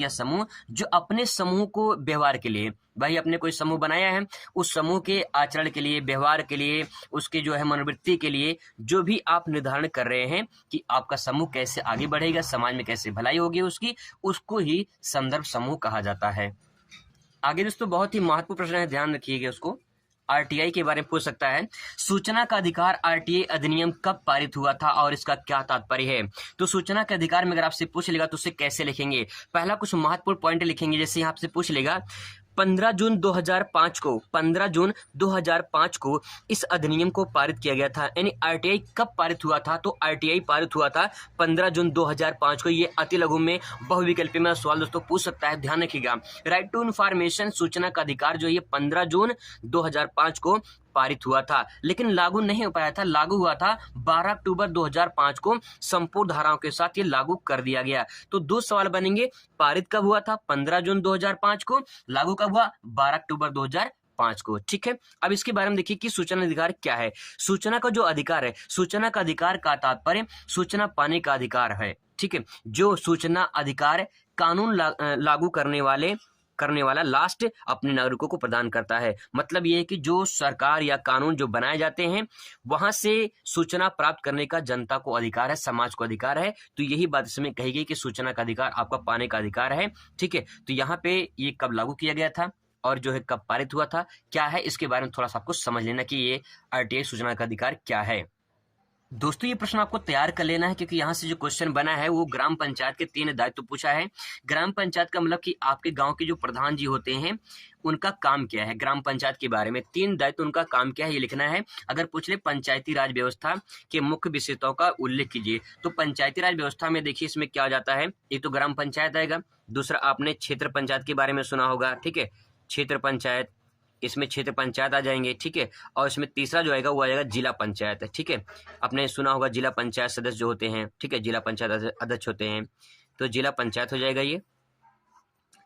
समूह जो अपने समूह को व्यवहार के लिए, भाई अपने कोई समूह बनाया है, उस समूह के आचरण के लिए, व्यवहार के लिए, उसके जो है मनोवृत्ति के लिए जो भी आप निर्धारण कर रहे हैं कि आपका समूह कैसे आगे बढ़ेगा, समाज में कैसे भलाई होगी उसकी, उसको ही संदर्भ समूह कहा जाता है। आगे दोस्तों बहुत ही महत्वपूर्ण प्रश्न है, ध्यान रखिएगा उसको। आरटीआई के बारे में पूछ सकता है। सूचना का अधिकार आरटीआई अधिनियम कब पारित हुआ था और इसका क्या तात्पर्य है? तो सूचना के अधिकार में अगर आपसे पूछ लेगा तो उसे कैसे लिखेंगे? पहला कुछ महत्वपूर्ण पॉइंट लिखेंगे। जैसे यहाँ आपसे पूछ लेगा 15 जून 2005 को इस अधिनियम को पारित किया गया था, यानी आरटीआई कब पारित हुआ था? तो आरटीआई पारित हुआ था 15 जून 2005 को। ये अति लघु में बहुविकल्पीय में सवाल दोस्तों पूछ सकता है, ध्यान रखिएगा। राइट टू इन्फॉर्मेशन सूचना का अधिकार जो है 15 जून 2005 को पारित हुआ था, लेकिन लागू नहीं हो पाया था। लागू हुआ था 12 अक्टूबर 2005 को, संपूर्ण धाराओं के साथ ये लागू कर दिया गया। तो दो सवाल बनेंगे, पारित कब हुआ था? 15 जून 2005 को। लागू कब हुआ? 12 अक्टूबर 2005 को। ठीक है, अब इसके बारे में देखिए कि सूचना अधिकार क्या है। सूचना का जो अधिकार है, सूचना का अधिकार का तात्पर्य सूचना पाने का अधिकार है। ठीक है, जो सूचना अधिकार कानून लागू करने वाला लास्ट अपने नागरिकों को प्रदान करता है। मतलब ये है कि जो सरकार या कानून जो बनाए जाते हैं वहां से सूचना प्राप्त करने का जनता को अधिकार है, समाज को अधिकार है। तो यही बात इसमें कही गई कि सूचना का अधिकार आपका पाने का अधिकार है। ठीक है, तो यहाँ पे ये कब लागू किया गया था और जो है कब पारित हुआ था, क्या है, इसके बारे में थोड़ा सा आपको समझ लेना कि ये आरटीआई सूचना का अधिकार क्या है। दोस्तों ये प्रश्न आपको तैयार कर लेना है, क्योंकि यहाँ से जो क्वेश्चन बना है वो ग्राम पंचायत के 3 दायित्व पूछा है। ग्राम पंचायत का मतलब कि आपके गांव के जो प्रधान जी होते हैं उनका काम क्या है, ग्राम पंचायत के बारे में 3 दायित्व उनका काम क्या है ये लिखना है। अगर पूछ ले पंचायती राज व्यवस्था के मुख्य विशेषताओं का उल्लेख कीजिए, तो पंचायती राज व्यवस्था में देखिए इसमें क्या आ जाता है। एक तो ग्राम पंचायत आएगा, दूसरा आपने क्षेत्र पंचायत के बारे में सुना होगा। ठीक है, क्षेत्र पंचायत, इसमें क्षेत्र पंचायत आ जाएंगे। ठीक है, और इसमें तीसरा जो आएगा वो आएगा जिला पंचायत। ठीक है, आपने सुना होगा जिला पंचायत सदस्य जो होते हैं, ठीक है, जिला पंचायत अध्यक्ष होते हैं, तो जिला पंचायत हो जाएगा ये।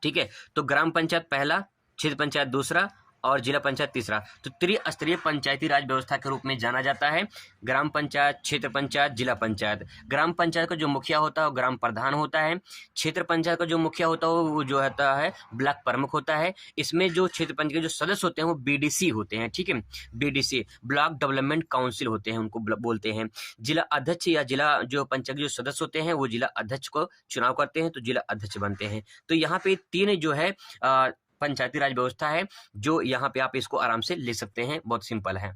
ठीक है, तो ग्राम पंचायत पहला, क्षेत्र पंचायत दूसरा और जिला पंचायत तीसरा, तो त्रिस्तरीय पंचायती राज व्यवस्था के रूप में जाना जाता है। ग्राम पंचायत, क्षेत्र पंचायत, जिला पंचायत। ग्राम पंचायत का जो मुखिया होता है वो ग्राम प्रधान होता है। क्षेत्र पंचायत का जो मुखिया होता है वो जो होता है ब्लॉक प्रमुख होता है। इसमें जो क्षेत्र पंचायत के जो सदस्य होते हैं वो बीडीसी होते हैं। ठीक है, बीडीसी ब्लॉक डेवलपमेंट काउंसिल होते हैं, उनको बोलते हैं। जिला अध्यक्ष या जिला जो पंचायत के जो सदस्य होते हैं वो जिला अध्यक्ष को चुनाव करते हैं, तो जिला अध्यक्ष बनते हैं। तो यहाँ पे 3 जो है पंचायती राज व्यवस्था है, जो यहाँ पे आप इसको आराम से ले सकते हैं, बहुत सिंपल है।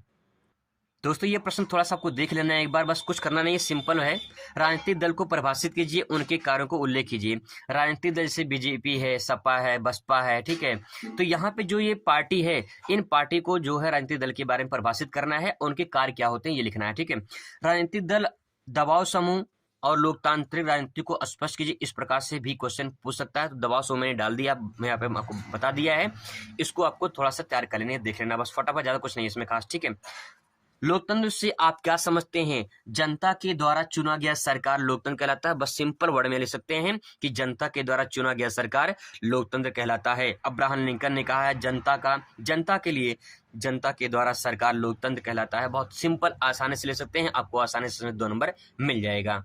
दोस्तों ये प्रश्न थोड़ा सा आपको देख लेना है एक बार, बस कुछ करना नहीं है, सिंपल है। राजनीतिक दल को परिभाषित कीजिए, उनके कार्यों को उल्लेख कीजिए। राजनीतिक दल जैसे बीजेपी है, सपा है, बसपा है। ठीक है, तो यहाँ पे जो ये पार्टी है, इन पार्टी को जो है राजनीतिक दल के बारे में परिभाषित करना है, उनके कार्य क्या होते हैं ये लिखना है। ठीक है, राजनीतिक दल, दबाव समूह और लोकतांत्रिक राजनीति को स्पष्ट कीजिए, इस प्रकार से भी क्वेश्चन पूछ सकता है। तो दबाव समूह मैंने डाल दिया, मैं यहाँ पे आपको बता दिया है, इसको आपको थोड़ा सा तैयार कर लेना है, देख लेना बस फटाफट, ज्यादा कुछ नहीं है इसमें खास। ठीक है, लोकतंत्र से आप क्या समझते हैं? जनता के द्वारा चुना गया सरकार लोकतंत्र कहलाता है। बस सिंपल वर्ड में लिख सकते हैं कि जनता के द्वारा चुना गया सरकार लोकतंत्र कहलाता है। अब्राहम लिंकन ने कहा है जनता के लिए जनता के द्वारा सरकार लोकतंत्र कहलाता है। बहुत सिंपल, आसानी से ले सकते हैं, आपको आसानी से 2 नंबर मिल जाएगा।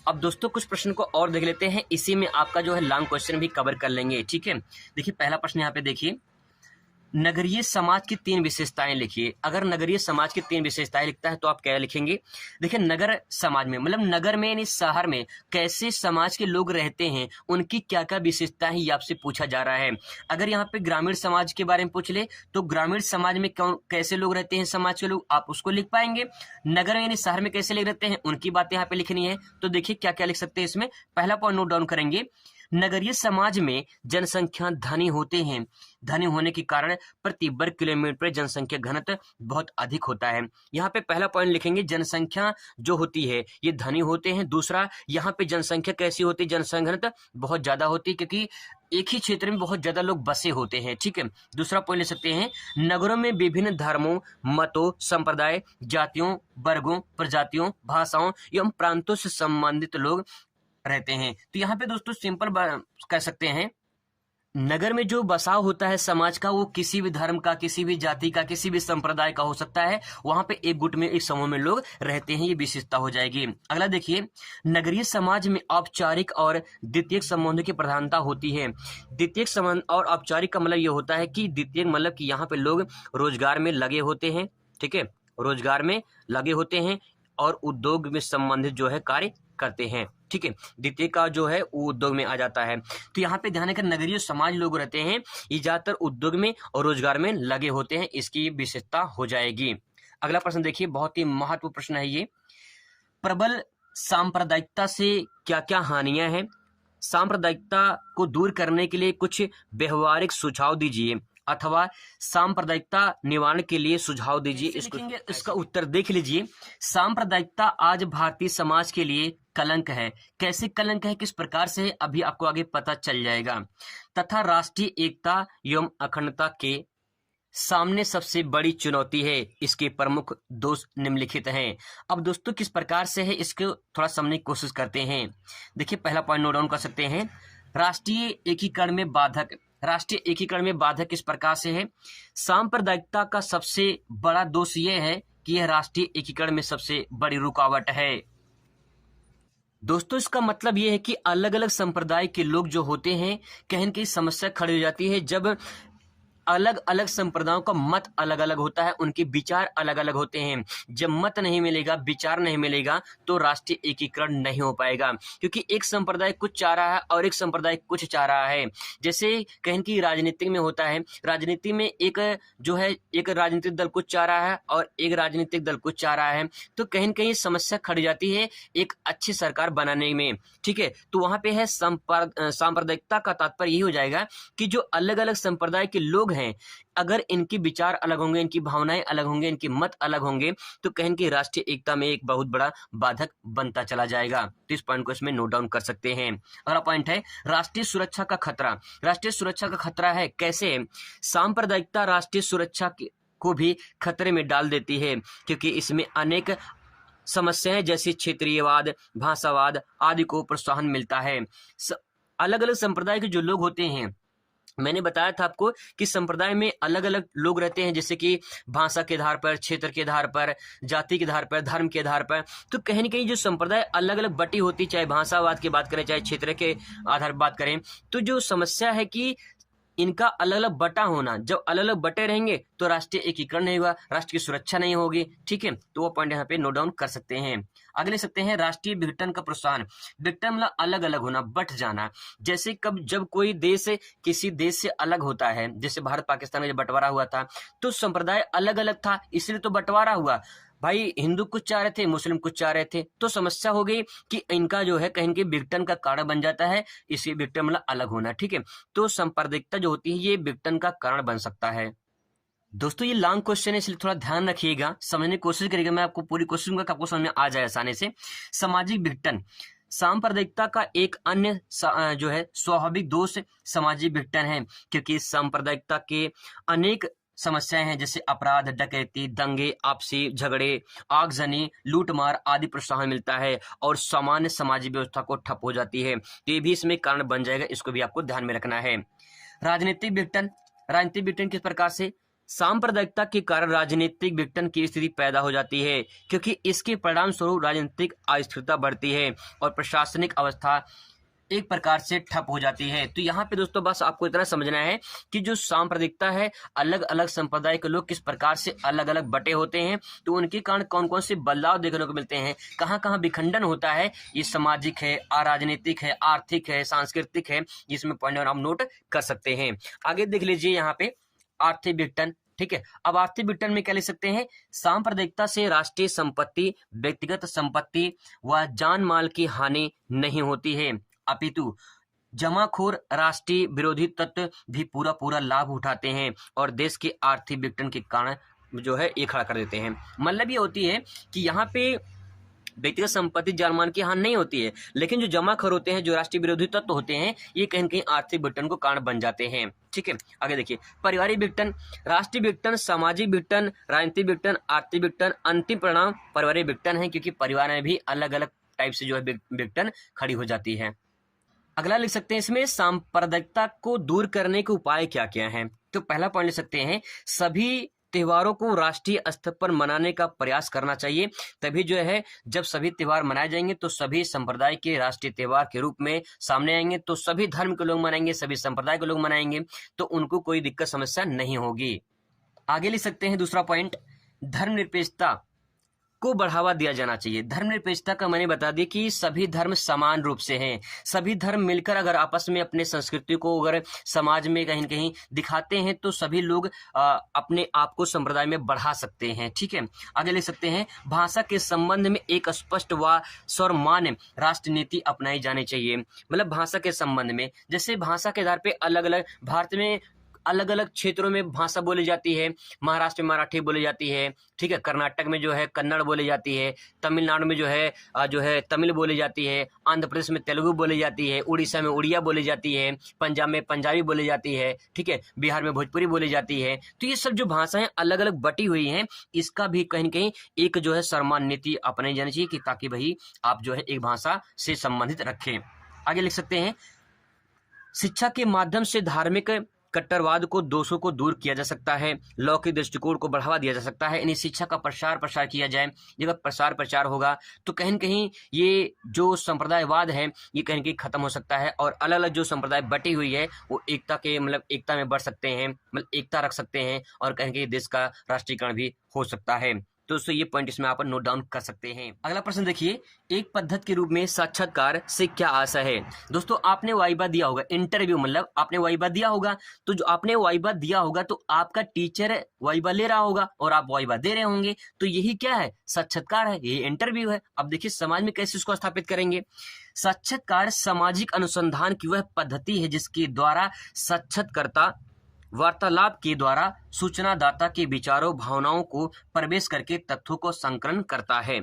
अब दोस्तों कुछ प्रश्न को और देख लेते हैं, इसी में आपका जो है लॉन्ग क्वेश्चन भी कवर कर लेंगे। ठीक है, देखिए पहला प्रश्न यहाँ पे देखिए, नगरीय समाज की 3 विशेषताएं लिखिए। अगर नगरीय समाज की 3 विशेषताएं लिखता है तो आप क्या लिखेंगे? देखिए नगर समाज में मतलब नगर में यानी शहर में कैसे समाज के लोग रहते हैं, उनकी क्या क्या विशेषताएं ये आपसे पूछा जा रहा है। अगर यहाँ पे ग्रामीण समाज के बारे में पूछ ले तो ग्रामीण समाज में कौन कैसे लोग रहते हैं, समाज के लोग, आप उसको लिख पाएंगे। नगर में यानी शहर में कैसे लोग रहते हैं, उनकी बातें यहाँ पे लिखनी है। तो देखिए क्या क्या लिख सकते हैं इसमें। पहला पॉइंट नोट डाउन करेंगे, नगरीय समाज में जनसंख्या धनी होते हैं। धनी होने के कारण प्रति वर्ग किलोमीटर पर जनसंख्या घनत्व बहुत अधिक होता है। यहाँ पे पहला पॉइंट लिखेंगे, जनसंख्या जो होती है ये धनी होते हैं। दूसरा, यहाँ पे जनसंख्या कैसी होती है, जनसंख्या घनत्व बहुत ज्यादा होती है, क्योंकि एक ही क्षेत्र में बहुत ज्यादा लोग बसे होते हैं। ठीक है, दूसरा पॉइंट ले सकते हैं, नगरों में विभिन्न धर्मों, मतों, संप्रदाय, जातियों, वर्गों, प्रजातियों, भाषाओं एवं प्रांतों से संबंधित लोग रहते हैं। तो यहाँ पे दोस्तों सिंपल कह सकते हैं, नगर में जो बसाव होता है समाज का वो किसी भी धर्म का, किसी भी जाति का, किसी भी संप्रदाय का हो सकता है। वहां पे एक गुट में, एक समूह में लोग रहते हैं, ये विशेषता हो जाएगी। अगला देखिए, नगरीय समाज में औपचारिक और द्वितीयक संबंधों की प्रधानता होती है। द्वितीयक संबंध और औपचारिक का मतलब ये होता है कि द्वितीयक मतलब कि यहाँ पे लोग रोजगार में लगे होते हैं। ठीक है, रोजगार में लगे होते हैं और उद्योग में संबंधित जो है कार्य करते हैं। ठीक है, द्वितीय का जो है वो उद्योग में आ जाता है। तो यहाँ पे ध्यान रखकर नगरीय समाज लोग रहते हैं, ये ज्यादातर उद्योग में और रोजगार में लगे होते हैं, इसकी विशेषता हो जाएगी। अगला प्रश्न देखिए, बहुत ही महत्वपूर्ण प्रश्न है ये। प्रबल सांप्रदायिकता से क्या क्या हानियां हैं? सांप्रदायिकता को दूर करने के लिए कुछ व्यवहारिक सुझाव दीजिए, अथवा सांप्रदायिकता निवारण के लिए सुझाव दीजिए। इसका उत्तर देख लीजिए। सांप्रदायिकता आज भारतीय समाज के लिए कलंक है। कैसे कलंक है, किस प्रकार से है, अभी आपको आगे पता चल जाएगा। तथा राष्ट्रीय एकता एवं अखंडता के सामने सबसे बड़ी चुनौती है। इसके प्रमुख दोष निम्नलिखित हैं। अब दोस्तों किस प्रकार से है, इसको थोड़ा समझने की कोशिश करते हैं। देखिए, पहला पॉइंट नोट डाउन कर सकते हैं। राष्ट्रीय एकीकरण में बाधक। राष्ट्रीय एकीकरण में बाधक किस प्रकार से है? सांप्रदायिकता का सबसे बड़ा दोष यह है कि यह राष्ट्रीय एकीकरण में सबसे बड़ी रुकावट है। दोस्तों इसका मतलब यह है कि अलग अलग संप्रदाय के लोग जो होते हैं, कहीं न कहीं समस्या खड़ी हो जाती है जब अलग अलग संप्रदायों का मत अलग अलग होता है, उनके विचार अलग अलग होते हैं। जब मत नहीं मिलेगा, विचार नहीं मिलेगा, तो राष्ट्रीय एकीकरण नहीं हो पाएगा, क्योंकि एक संप्रदाय कुछ चाह रहा है और एक संप्रदाय कुछ चाह रहा है। जैसे कहीं की राजनीति में होता है, राजनीति में एक जो है एक राजनीतिक दल कुछ चाह रहा है और एक राजनीतिक दल कुछ चाह रहा है, तो कहीं न कहीं समस्या खड़ी जाती है एक अच्छी सरकार बनाने में। ठीक है, तो वहां पे है सांप्रदायिकता का तात्पर्य यही हो जाएगा कि जो अलग अलग संप्रदाय के लोग हैं, अगर इनके विचार अलग होंगे, इनकी भावनाएं अलग होंगे, इनके मत अलग होंगे, तो कहीं की राष्ट्रीय एकता में एक बहुत बड़ा बाधक बनता चला जाएगा। तो इस पॉइंट को इसमें नोट डाउन कर सकते हैं। अगला पॉइंट है राष्ट्रीय सुरक्षा का खतरा। राष्ट्रीय सुरक्षा का खतरा है, कैसे? सांप्रदायिकता राष्ट्रीय सुरक्षा को भी खतरे में डाल देती है, क्योंकि इसमें अनेक समस्याएं जैसे क्षेत्रीयवाद, भाषावाद आदि को प्रोत्साहन मिलता है। अलग अलग संप्रदाय के जो लोग होते हैं, मैंने बताया था आपको कि संप्रदाय में अलग अलग लोग रहते हैं, जैसे कि भाषा के आधार पर, क्षेत्र के आधार पर, जाति के आधार पर, धर्म के आधार पर। तो कहीं न कहीं जो संप्रदाय अलग अलग बटी होती, चाहे भाषावाद की बात करें, चाहे क्षेत्र के आधार पर बात करें, तो जो समस्या है कि इनका अलग अलग बटा होना, जब अलग अलग बटे रहेंगे तो राष्ट्रीय एकीकरण नहीं होगा, राष्ट्र की सुरक्षा नहीं होगी। ठीक है, तो वो पॉइंट यहाँ पे नोट डाउन कर सकते हैं। आगे ले सकते हैं राष्ट्रीय विघटन का प्रोत्साहन। विघटन मतलब अलग अलग होना, बट जाना। जैसे जब कोई देश किसी देश से अलग होता है, जैसे भारत पाकिस्तान में जब बंटवारा हुआ था, तो संप्रदाय अलग अलग था, इसलिए तो बंटवारा हुआ। भाई हिंदू कुछ चाह रहे थे, मुस्लिम कुछ चाह रहे थे, तो समस्या हो गई कि इनका जो है कहीं के विघटन का कारण बन जाता है। इसी विघटन मतलब अलग होना। ठीक है, तो सांप्रदायिकता जो होती है ये विघटन का कारण बन सकता है। दोस्तों ये लॉन्ग क्वेश्चन है, इसलिए थोड़ा ध्यान रखिएगा, समझने की कोशिश करिएगा। मैं आपको पूरी कोशिश करूंगा कि आपको समझ में आ जाए आसानी से। सामाजिक विघटन। सांप्रदायिकता का एक अन्य जो है स्वाभाविक दोष सामाजिक विघटन है, क्योंकि सांप्रदायिकता के अनेक समस्याएं हैं, जैसे अपराध, डकैती, दंगे, आपसी झगड़े, आगजनी, लूटमार आदि प्रोत्साहन मिलता है और सामान्य सामाजिक व्यवस्था को ठप हो जाती है। तो ये भी इसमें कारण बन जाएगा, इसको भी आपको ध्यान में रखना है। राजनीतिक विघटन। राजनीतिक विघटन किस प्रकार से? सांप्रदायिकता के कारण राजनीतिक विघटन की स्थिति पैदा हो जाती है, क्योंकि इसके परिणाम स्वरूप राजनीतिक अस्थिरता बढ़ती है और प्रशासनिक अवस्था एक प्रकार से ठप हो जाती है। तो यहाँ पे दोस्तों बस आपको इतना समझना है कि जो सांप्रदायिकता है, अलग अलग संप्रदाय के लोग किस प्रकार से अलग अलग बटे होते हैं, तो उनके कारण कौन कौन से बदलाव देखने को मिलते हैं, कहाँ कहाँ विखंडन होता है, ये सामाजिक है, अराजनीतिक है, आर्थिक है, सांस्कृतिक है, जिसमें पॉइंट आप नोट कर सकते हैं। आगे देख लीजिए यहाँ पे आर्थिक विघटन। ठीक है, अब आर्थिक विघटन में क्या लिख सकते हैं? सांप्रदायिकता से राष्ट्रीय संपत्ति, व्यक्तिगत संपत्ति व जान माल की हानि नहीं होती है, अपितु जमाखोर राष्ट्रीय विरोधी तत्व भी पूरा लाभ उठाते हैं और देश के आर्थिक विघटन के कारण जो है ये खड़ा कर देते हैं। मतलब ये होती है कि यहाँ पे व्यक्तिगत संपत्ति, जानमाल की हानि नहीं होती है, लेकिन जो जमाखोर होते हैं, जो राष्ट्रीय विरोधी तत्व होते हैं, ये कहीं न कहीं आर्थिक विघटन को कारण बन जाते हैं। ठीक है, आगे देखिए पारिवारिक विघटन। राष्ट्रीय विघटन, सामाजिक विघटन, राजनीतिक विघटन, आर्थिक विघटन, अंतिम परिणाम पारिवारिक विघटन है, क्योंकि परिवार में भी अलग अलग टाइप से जो है विघटन खड़ी हो जाती है। अगला लिख सकते हैं इसमें सांप्रदायिकता को दूर करने के उपाय क्या क्या हैं। तो पहला पॉइंट लिख सकते हैं सभी त्योहारों को राष्ट्रीय स्तर पर मनाने का प्रयास करना चाहिए। तभी जो है जब सभी त्योहार मनाए जाएंगे तो सभी संप्रदाय के राष्ट्रीय त्योहार के रूप में सामने आएंगे, तो सभी धर्म के लोग मनाएंगे, सभी संप्रदाय के लोग मनाएंगे, तो उनको कोई दिक्कत समस्या नहीं होगी। आगे लिख सकते हैं दूसरा पॉइंट धर्मनिरपेक्षता। को बढ़ावा दिया जाना चाहिए। धर्मनिरपेक्षता का मैंने बता दिया कि सभी धर्म समान रूप से हैं, सभी धर्म मिलकर अगर आपस में अपने संस्कृति को अगर समाज में कहीं न कहीं दिखाते हैं तो सभी लोग अपने आप को संप्रदाय में बढ़ा सकते हैं। ठीक है, आगे लिख सकते हैं, भाषा के संबंध में एक स्पष्ट व सर्वमान्य राष्ट्र नीति अपनाई जानी चाहिए। मतलब भाषा के संबंध में, जैसे भाषा के आधार पे अलग अलग भारत में अलग अलग क्षेत्रों में भाषा बोली जाती है। महाराष्ट्र में मराठी बोली जाती है, ठीक है, कर्नाटक में जो है कन्नड़ बोली जाती है, तमिलनाडु में जो है तमिल बोली जाती है, आंध्र प्रदेश में तेलुगु बोली जाती है, उड़ीसा में उड़िया बोली जाती है, पंजाब में पंजाबी बोली जाती है, ठीक है, बिहार में भोजपुरी बोली जाती है। तो ये सब जो भाषाएं अलग अलग बटी हुई हैं, इसका भी कहीं न कहीं एक जो है सम्मान नीति अपनाई जानी चाहिए कि ताकि भाई आप जो है एक भाषा से संबंधित रखें। आगे लिख सकते हैं, शिक्षा के माध्यम से धार्मिक कट्टरवाद को दोषों को दूर किया जा सकता है, लौकिक दृष्टिकोण को बढ़ावा दिया जा सकता है। यानी शिक्षा का प्रसार किया जाए। जब प्रचार होगा तो कहीं न कहीं ये जो संप्रदायवाद है ये कहीं न कहीं खत्म हो सकता है और अलग अलग जो संप्रदाय बटी हुई है वो एकता में बढ़ सकते हैं, मतलब एकता रख सकते हैं और कहीं न कहीं देश का राष्ट्रीयकरण भी हो सकता है। तो दोस्तों ये पॉइंट इसमें आप नोट डाउन कर सकते हैं। अगला प्रश्न देखिए, एक पद्धति के रूप में साक्षात्कार से क्या आशा है। दोस्तों आपने वाइवा दिया होगा, इंटरव्यू मतलब आपने वाइवा दिया होगा, तो जो आपने वाइवा दिया होगा तो आपका टीचर वाइवा ले रहा होगा और आप वाइवा दे रहे होंगे, तो यही क्या है, साक्षात्कार है, ये इंटरव्यू है। अब देखिए समाज में कैसे इसको स्थापित करेंगे। साक्षात्कार सामाजिक अनुसंधान की वह पद्धति है जिसके द्वारा साक्षात्कारकर्ता वार्तालाप के द्वारा सूचनादाता के विचारों भावनाओं को प्रवेश करके तथ्यों को संकलन करता है।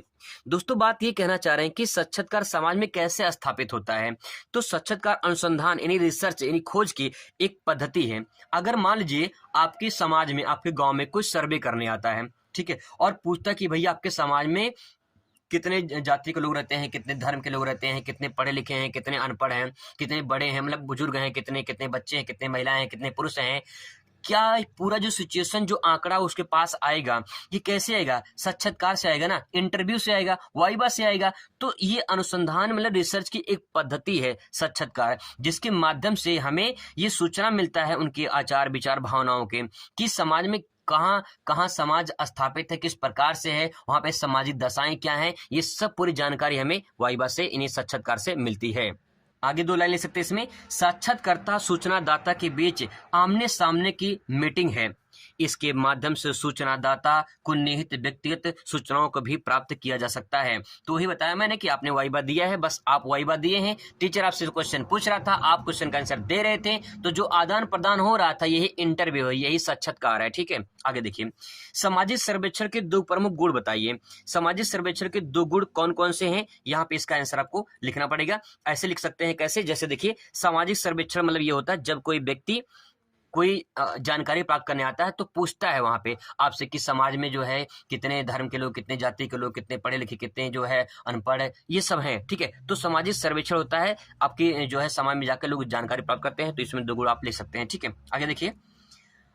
दोस्तों बात ये कहना चाह रहे हैं कि साक्षात्कार समाज में कैसे स्थापित होता है। तो साक्षात्कार अनुसंधान यानी रिसर्च यानी खोज की एक पद्धति है। अगर मान लीजिए आपके समाज में, आपके गांव में कुछ सर्वे करने आता है, ठीक है, और पूछता कि भैया आपके समाज में कितने जाति के लोग रहते हैं, कितने धर्म के लोग रहते हैं, कितने पढ़े लिखे हैं, कितने अनपढ़ हैं, कितने बड़े हैं, मतलब बुजुर्ग हैं, कितने कितने बच्चे हैं, कितने महिलाएं हैं, कितने पुरुष हैं, क्या पूरा जो सिचुएशन जो आंकड़ा उसके पास आएगा ये कैसे आएगा, साक्षात्कार से आएगा ना, इंटरव्यू से आएगा, वाइवा से आएगा। तो ये अनुसंधान मतलब रिसर्च की एक पद्धति है साक्षात्कार, जिसके माध्यम से हमें ये सूचना मिलता है उनके आचार विचार भावनाओं के कि समाज में कहाँ कहाँ समाज स्थापित है, किस प्रकार से है, वहां पे सामाजिक दशाएं क्या हैं, ये सब पूरी जानकारी हमें वाइवा से इन्हीं साक्षात्कार से मिलती है। आगे दो लाइन ले सकते हैं इसमें, साक्षात्कारता सूचनादाता के बीच आमने सामने की मीटिंग है। इसके माध्यम से सूचनादाता को निहित व्यक्तिगत सूचनाओं को भी प्राप्त किया जा सकता है। तो वही बताया मैंने कि आपने वाइवा दिया है, बस आप वाइवा दिए हैं, टीचर आपसे क्वेश्चन पूछ रहा था, आप क्वेश्चन का आंसर दे रहे थे, तो जो आदान प्रदान हो रहा था यही इंटरव्यू है, यही साक्षात्कार है। ठीक है, आगे देखिए, सामाजिक सर्वेक्षण के दो प्रमुख गुण बताइए। सामाजिक सर्वेक्षण के दो गुण कौन कौन से हैं, यहाँ पे इसका आंसर आपको लिखना पड़ेगा। ऐसे लिख सकते हैं, कैसे, जैसे देखिए सामाजिक सर्वेक्षण मतलब ये होता है जब कोई व्यक्ति कोई जानकारी प्राप्त करने आता है तो पूछता है वहां पे आपसे कि समाज में जो है कितने धर्म के लोग, कितने जाति के लोग, कितने पढ़े लिखे, कितने जो है अनपढ़ है, ये सब है। ठीक है, तो सामाजिक सर्वेक्षण होता है आपके जो है समाज में जाकर लोग जानकारी प्राप्त करते हैं, तो इसमें दो गुण आप ले सकते हैं। ठीक है, आगे देखिए,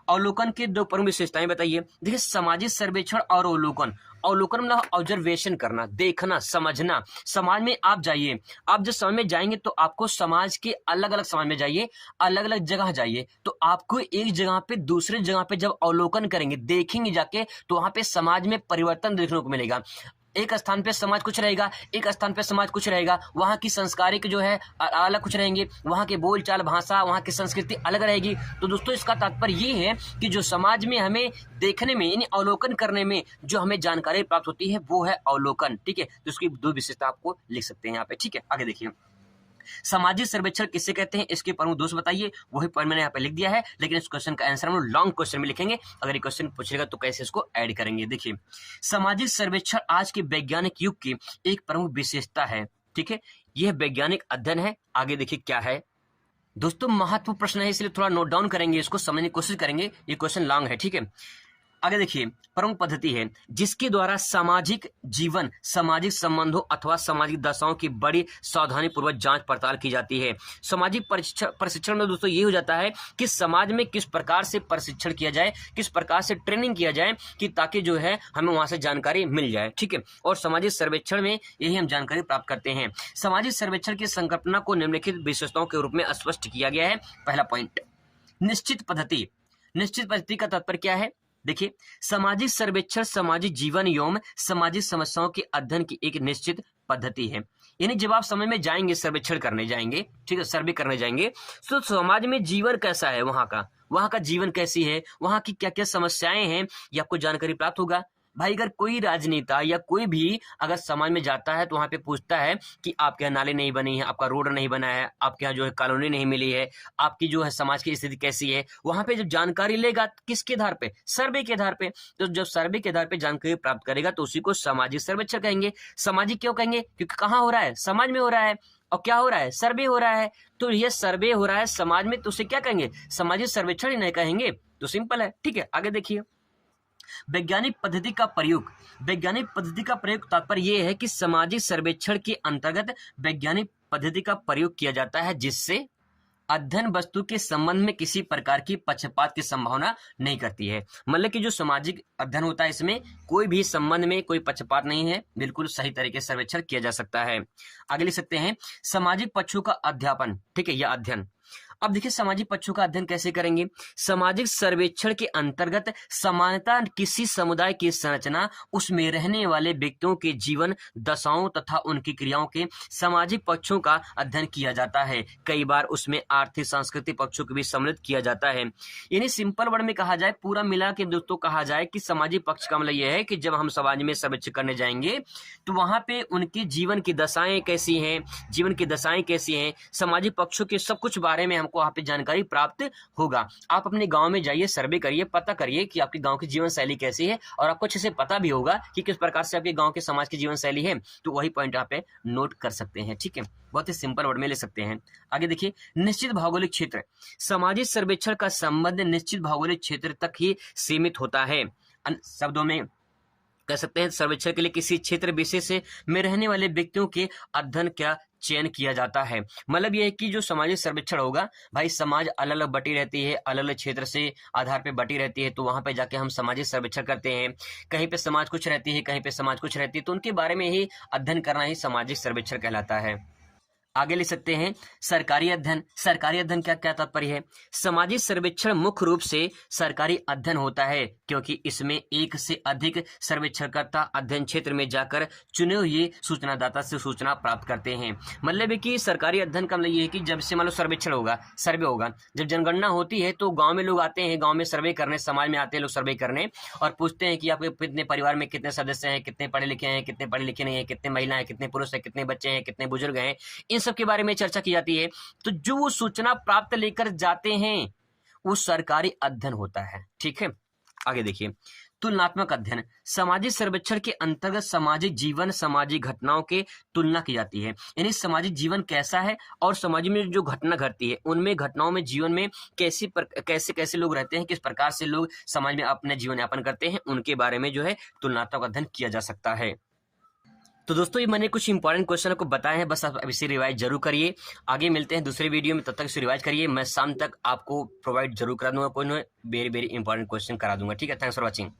अवलोकन के दो प्रमुख विशेषताएं बताइए। देखिए सामाजिक सर्वेक्षण और अवलोकन, अवलोकन मतलब ऑब्जर्वेशन करना, देखना, समझना। समाज में आप जाइए, आप जब समाज में जाएंगे तो आपको समाज के अलग अलग समाज में जाइए, अलग अलग जगह जाइए, तो आपको एक जगह पे दूसरे जगह पे जब अवलोकन करेंगे, देखेंगे जाके, तो वहां पे समाज में परिवर्तन देखने को मिलेगा। एक स्थान पे समाज कुछ रहेगा, एक स्थान पे समाज कुछ रहेगा, वहाँ की संस्कारिक जो है अलग कुछ रहेंगे, वहाँ के बोल चाल भाषा, वहाँ की संस्कृति अलग रहेगी। तो दोस्तों इसका तात्पर्य ये है कि जो समाज में हमें देखने में यानी अवलोकन करने में जो हमें जानकारी प्राप्त होती है वो है अवलोकन। ठीक है, तो उसकी दो विशेषता आपको लिख सकते हैं यहाँ पे। ठीक है, आगे देखिए, सामाजिक सर्वेक्षण किसे कहते हैं, इसके प्रमुख दोष बताइए। वही पॉइंट मैंने यहाँ पे लिख दिया है, लेकिन इस क्वेश्चन का आंसर हम लोग लॉन्ग क्वेश्चन में लिखेंगे। अगर ये क्वेश्चन पूछेगा तो कैसे इसको ऐड करेंगे। देखिए, सामाजिक सर्वेक्षण आज के वैज्ञानिक युग की एक प्रमुख विशेषता है। ठीक है, यह वैज्ञानिक अध्ययन है। आगे देखिए क्या है दोस्तों, महत्वपूर्ण प्रश्न है इसलिए थोड़ा नोट डाउन करेंगे, इसको समझने की कोशिश करेंगे, ये क्वेश्चन लॉन्ग है। ठीक है, आगे देखिए, प्रमुख पद्धति है जिसके द्वारा सामाजिक जीवन, सामाजिक संबंधों अथवा सामाजिक दशाओं की बड़ी सावधानी पूर्वक जांच पड़ताल की जाती है। सामाजिक प्रशिक्षण में दोस्तों ये हो जाता है कि समाज में किस प्रकार से प्रशिक्षण किया जाए, किस प्रकार से ट्रेनिंग किया जाए कि ताकि जो है हमें वहां से जानकारी मिल जाए। ठीक है, और सामाजिक सर्वेक्षण में यही हम जानकारी प्राप्त करते हैं। सामाजिक सर्वेक्षण की संकल्पना को निम्नलिखित विशेषताओं के रूप में स्पष्ट किया गया है। पहला पॉइंट, निश्चित पद्धति। निश्चित पद्धति का तात्पर्य क्या है, देखिए, सामाजिक सर्वेक्षण सामाजिक जीवन एवं सामाजिक समस्याओं के अध्ययन की एक निश्चित पद्धति है। यानी जब आप समय में जाएंगे, सर्वेक्षण करने जाएंगे, ठीक है, सर्वे करने जाएंगे, तो समाज में जीवन कैसा है, वहां का जीवन कैसी है, वहां की क्या क्या समस्याएं हैं, ये आपको जानकारी प्राप्त होगा। भाई अगर कोई राजनेता या कोई भी अगर समाज में जाता है तो वहां पे पूछता है कि आपके यहाँ नाले नहीं बनी है, आपका रोड नहीं बना है, आपके यहाँ जो है कॉलोनी नहीं मिली है, आपकी जो है समाज की स्थिति कैसी है, वहां पे जब जानकारी लेगा किसके आधार पे, सर्वे के आधार पे, तो जब सर्वे के आधार पे जानकारी प्राप्त करेगा तो उसी को सामाजिक सर्वेक्षण कहेंगे। सामाजिक क्यों कहेंगे? क्योंकि कहाँ हो रहा है, समाज में हो रहा है, और क्या हो रहा है, सर्वे हो रहा है। तो ये सर्वे हो रहा है समाज में, तो उसे क्या कहेंगे, सामाजिक सर्वेक्षण ही नहीं कहेंगे। तो सिंपल है, ठीक है। आगे देखिए, वैज्ञानिक पद्धति का प्रयोग। वैज्ञानिक पद्धति का प्रयोग तात्पर्य यह है कि सामाजिक सर्वेक्षण के अंतर्गत वैज्ञानिक पद्धति का प्रयोग किया जाता है जिससे अध्ययन वस्तु के संबंध में किसी प्रकार की पक्षपात की संभावना नहीं करती है। मतलब कि जो सामाजिक अध्ययन होता है इसमें कोई भी संबंध में कोई पक्षपात नहीं है, बिल्कुल सही तरीके से सर्वेक्षण किया जा सकता है। आगे लिख सकते हैं सामाजिक पक्षों का अध्यापन, ठीक है, यह अध्ययन। अब देखिए सामाजिक पक्षों का अध्ययन कैसे करेंगे। सामाजिक सर्वेक्षण के अंतर्गत समानता किसी समुदाय की संरचना, उसमें रहने वाले व्यक्तियों के जीवन दशाओं तथा उनकी क्रियाओं के सामाजिक पक्षों का अध्ययन किया जाता है। कई बार उसमें आर्थिक सांस्कृतिक पक्षों को भी सम्मिलित किया जाता है। यानी सिंपल वर्ड में कहा जाए, पूरा मिला के दोस्तों कहा जाए कि सामाजिक पक्ष का मतलब यह है कि जब हम समाज में सर्वेक्षण करने जाएंगे तो वहां पे उनकी जीवन की दशाएं कैसी हैं, सामाजिक पक्षों के सब कुछ बारे में को वहां पे जानकारी प्राप्त होगा। आप अपने गांव में जाइए, सर्वे करिए, पता करिए कि आपके गांव की जीवन शैली कैसी है, और आपको अच्छे से पता भी होगा कि किस प्रकार से आपके गांव के समाज की जीवन शैली है। तो वही पॉइंट आप पे नोट कर सकते हैं, ठीक है, बहुत ही सिंपल वर्ड में ले सकते हैं। आगे देखिए, निश्चित भौगोलिक क्षेत्र। सामाजिक सर्वेक्षण का संबंध निश्चित भौगोलिक क्षेत्र तक ही सीमित होता है। शब्दों में कह सकते हैं सर्वेक्षण के लिए किसी क्षेत्र विशेष में रहने वाले व्यक्तियों के अध्ययन का चयन किया जाता है। मतलब यह है कि जो सामाजिक सर्वेक्षण होगा, भाई समाज अलग अलग बटी रहती है, अलग अलग क्षेत्र से आधार पे बटी रहती है, तो वहां पे जाके हम सामाजिक सर्वेक्षण करते हैं। कहीं पे समाज कुछ रहती है, कहीं पे समाज कुछ रहती है, तो उनके बारे में ही अध्ययन करना ही सामाजिक सर्वेक्षण कहलाता है। आगे लिख सकते हैं सरकारी अध्ययन। सरकारी अध्ययन क्या क्या तात्पर्य है। सामाजिक सर्वेक्षण मुख्य रूप से सरकारी अध्ययन होता है क्योंकि इसमें एक से अधिक सर्वेक्षणकर्ता अध्ययन क्षेत्र में जाकर चुने हुए सूचनादाता से सूचना प्राप्त करते हैं। मतलब है कि सरकारी अध्ययन का मतलब ये है कि जब से मान लो सर्वेक्षण होगा, सर्वे होगा, जब जनगणना होती है तो गांव में लोग आते हैं, गांव में सर्वे करने, समाज में आते हैं लोग सर्वे करने और पूछते हैं कि आपके कितने परिवार में कितने सदस्य हैं, कितने पढ़े लिखे हैं, कितने पढ़े लिखे नहीं है, कितने महिला हैं, कितने पुरुष हैं, कितने बच्चे हैं, कितने बुजुर्ग हैं, इन सब के बारे में चर्चा की जाती है। तो जो वो सूचना प्राप्त लेकर जाते हैं वो सरकारी अध्ययन होता है, ठीक है। आगे देखिए, तुलनात्मक अध्ययन। सामाजिक सर्वेक्षण के अंतर्गत सामाजिक जीवन, सामाजिक घटनाओं के तुलना की जाती है। यानी सामाजिक जीवन कैसा है और समाज में जो घटना घटती है उनमें घटनाओं में जीवन में कैसे कैसे लोग रहते हैं, किस प्रकार से लोग समाज में अपने जीवन यापन करते हैं, उनके बारे में जो है तुलनात्मक अध्ययन किया जा सकता है। तो दोस्तों ये मैंने कुछ इंपॉर्टेंट क्वेश्चन आपको बताए हैं, बस आप इसे रिवाइज जरूर करिए। आगे मिलते हैं दूसरे वीडियो में, तब तक इसे रिवाइज करिए। मैं शाम तक आपको प्रोवाइड जरूर करा दूंगा, कोई वेरी इंपॉर्टेंट क्वेश्चन करा दूंगा, ठीक है। Thanks for watching.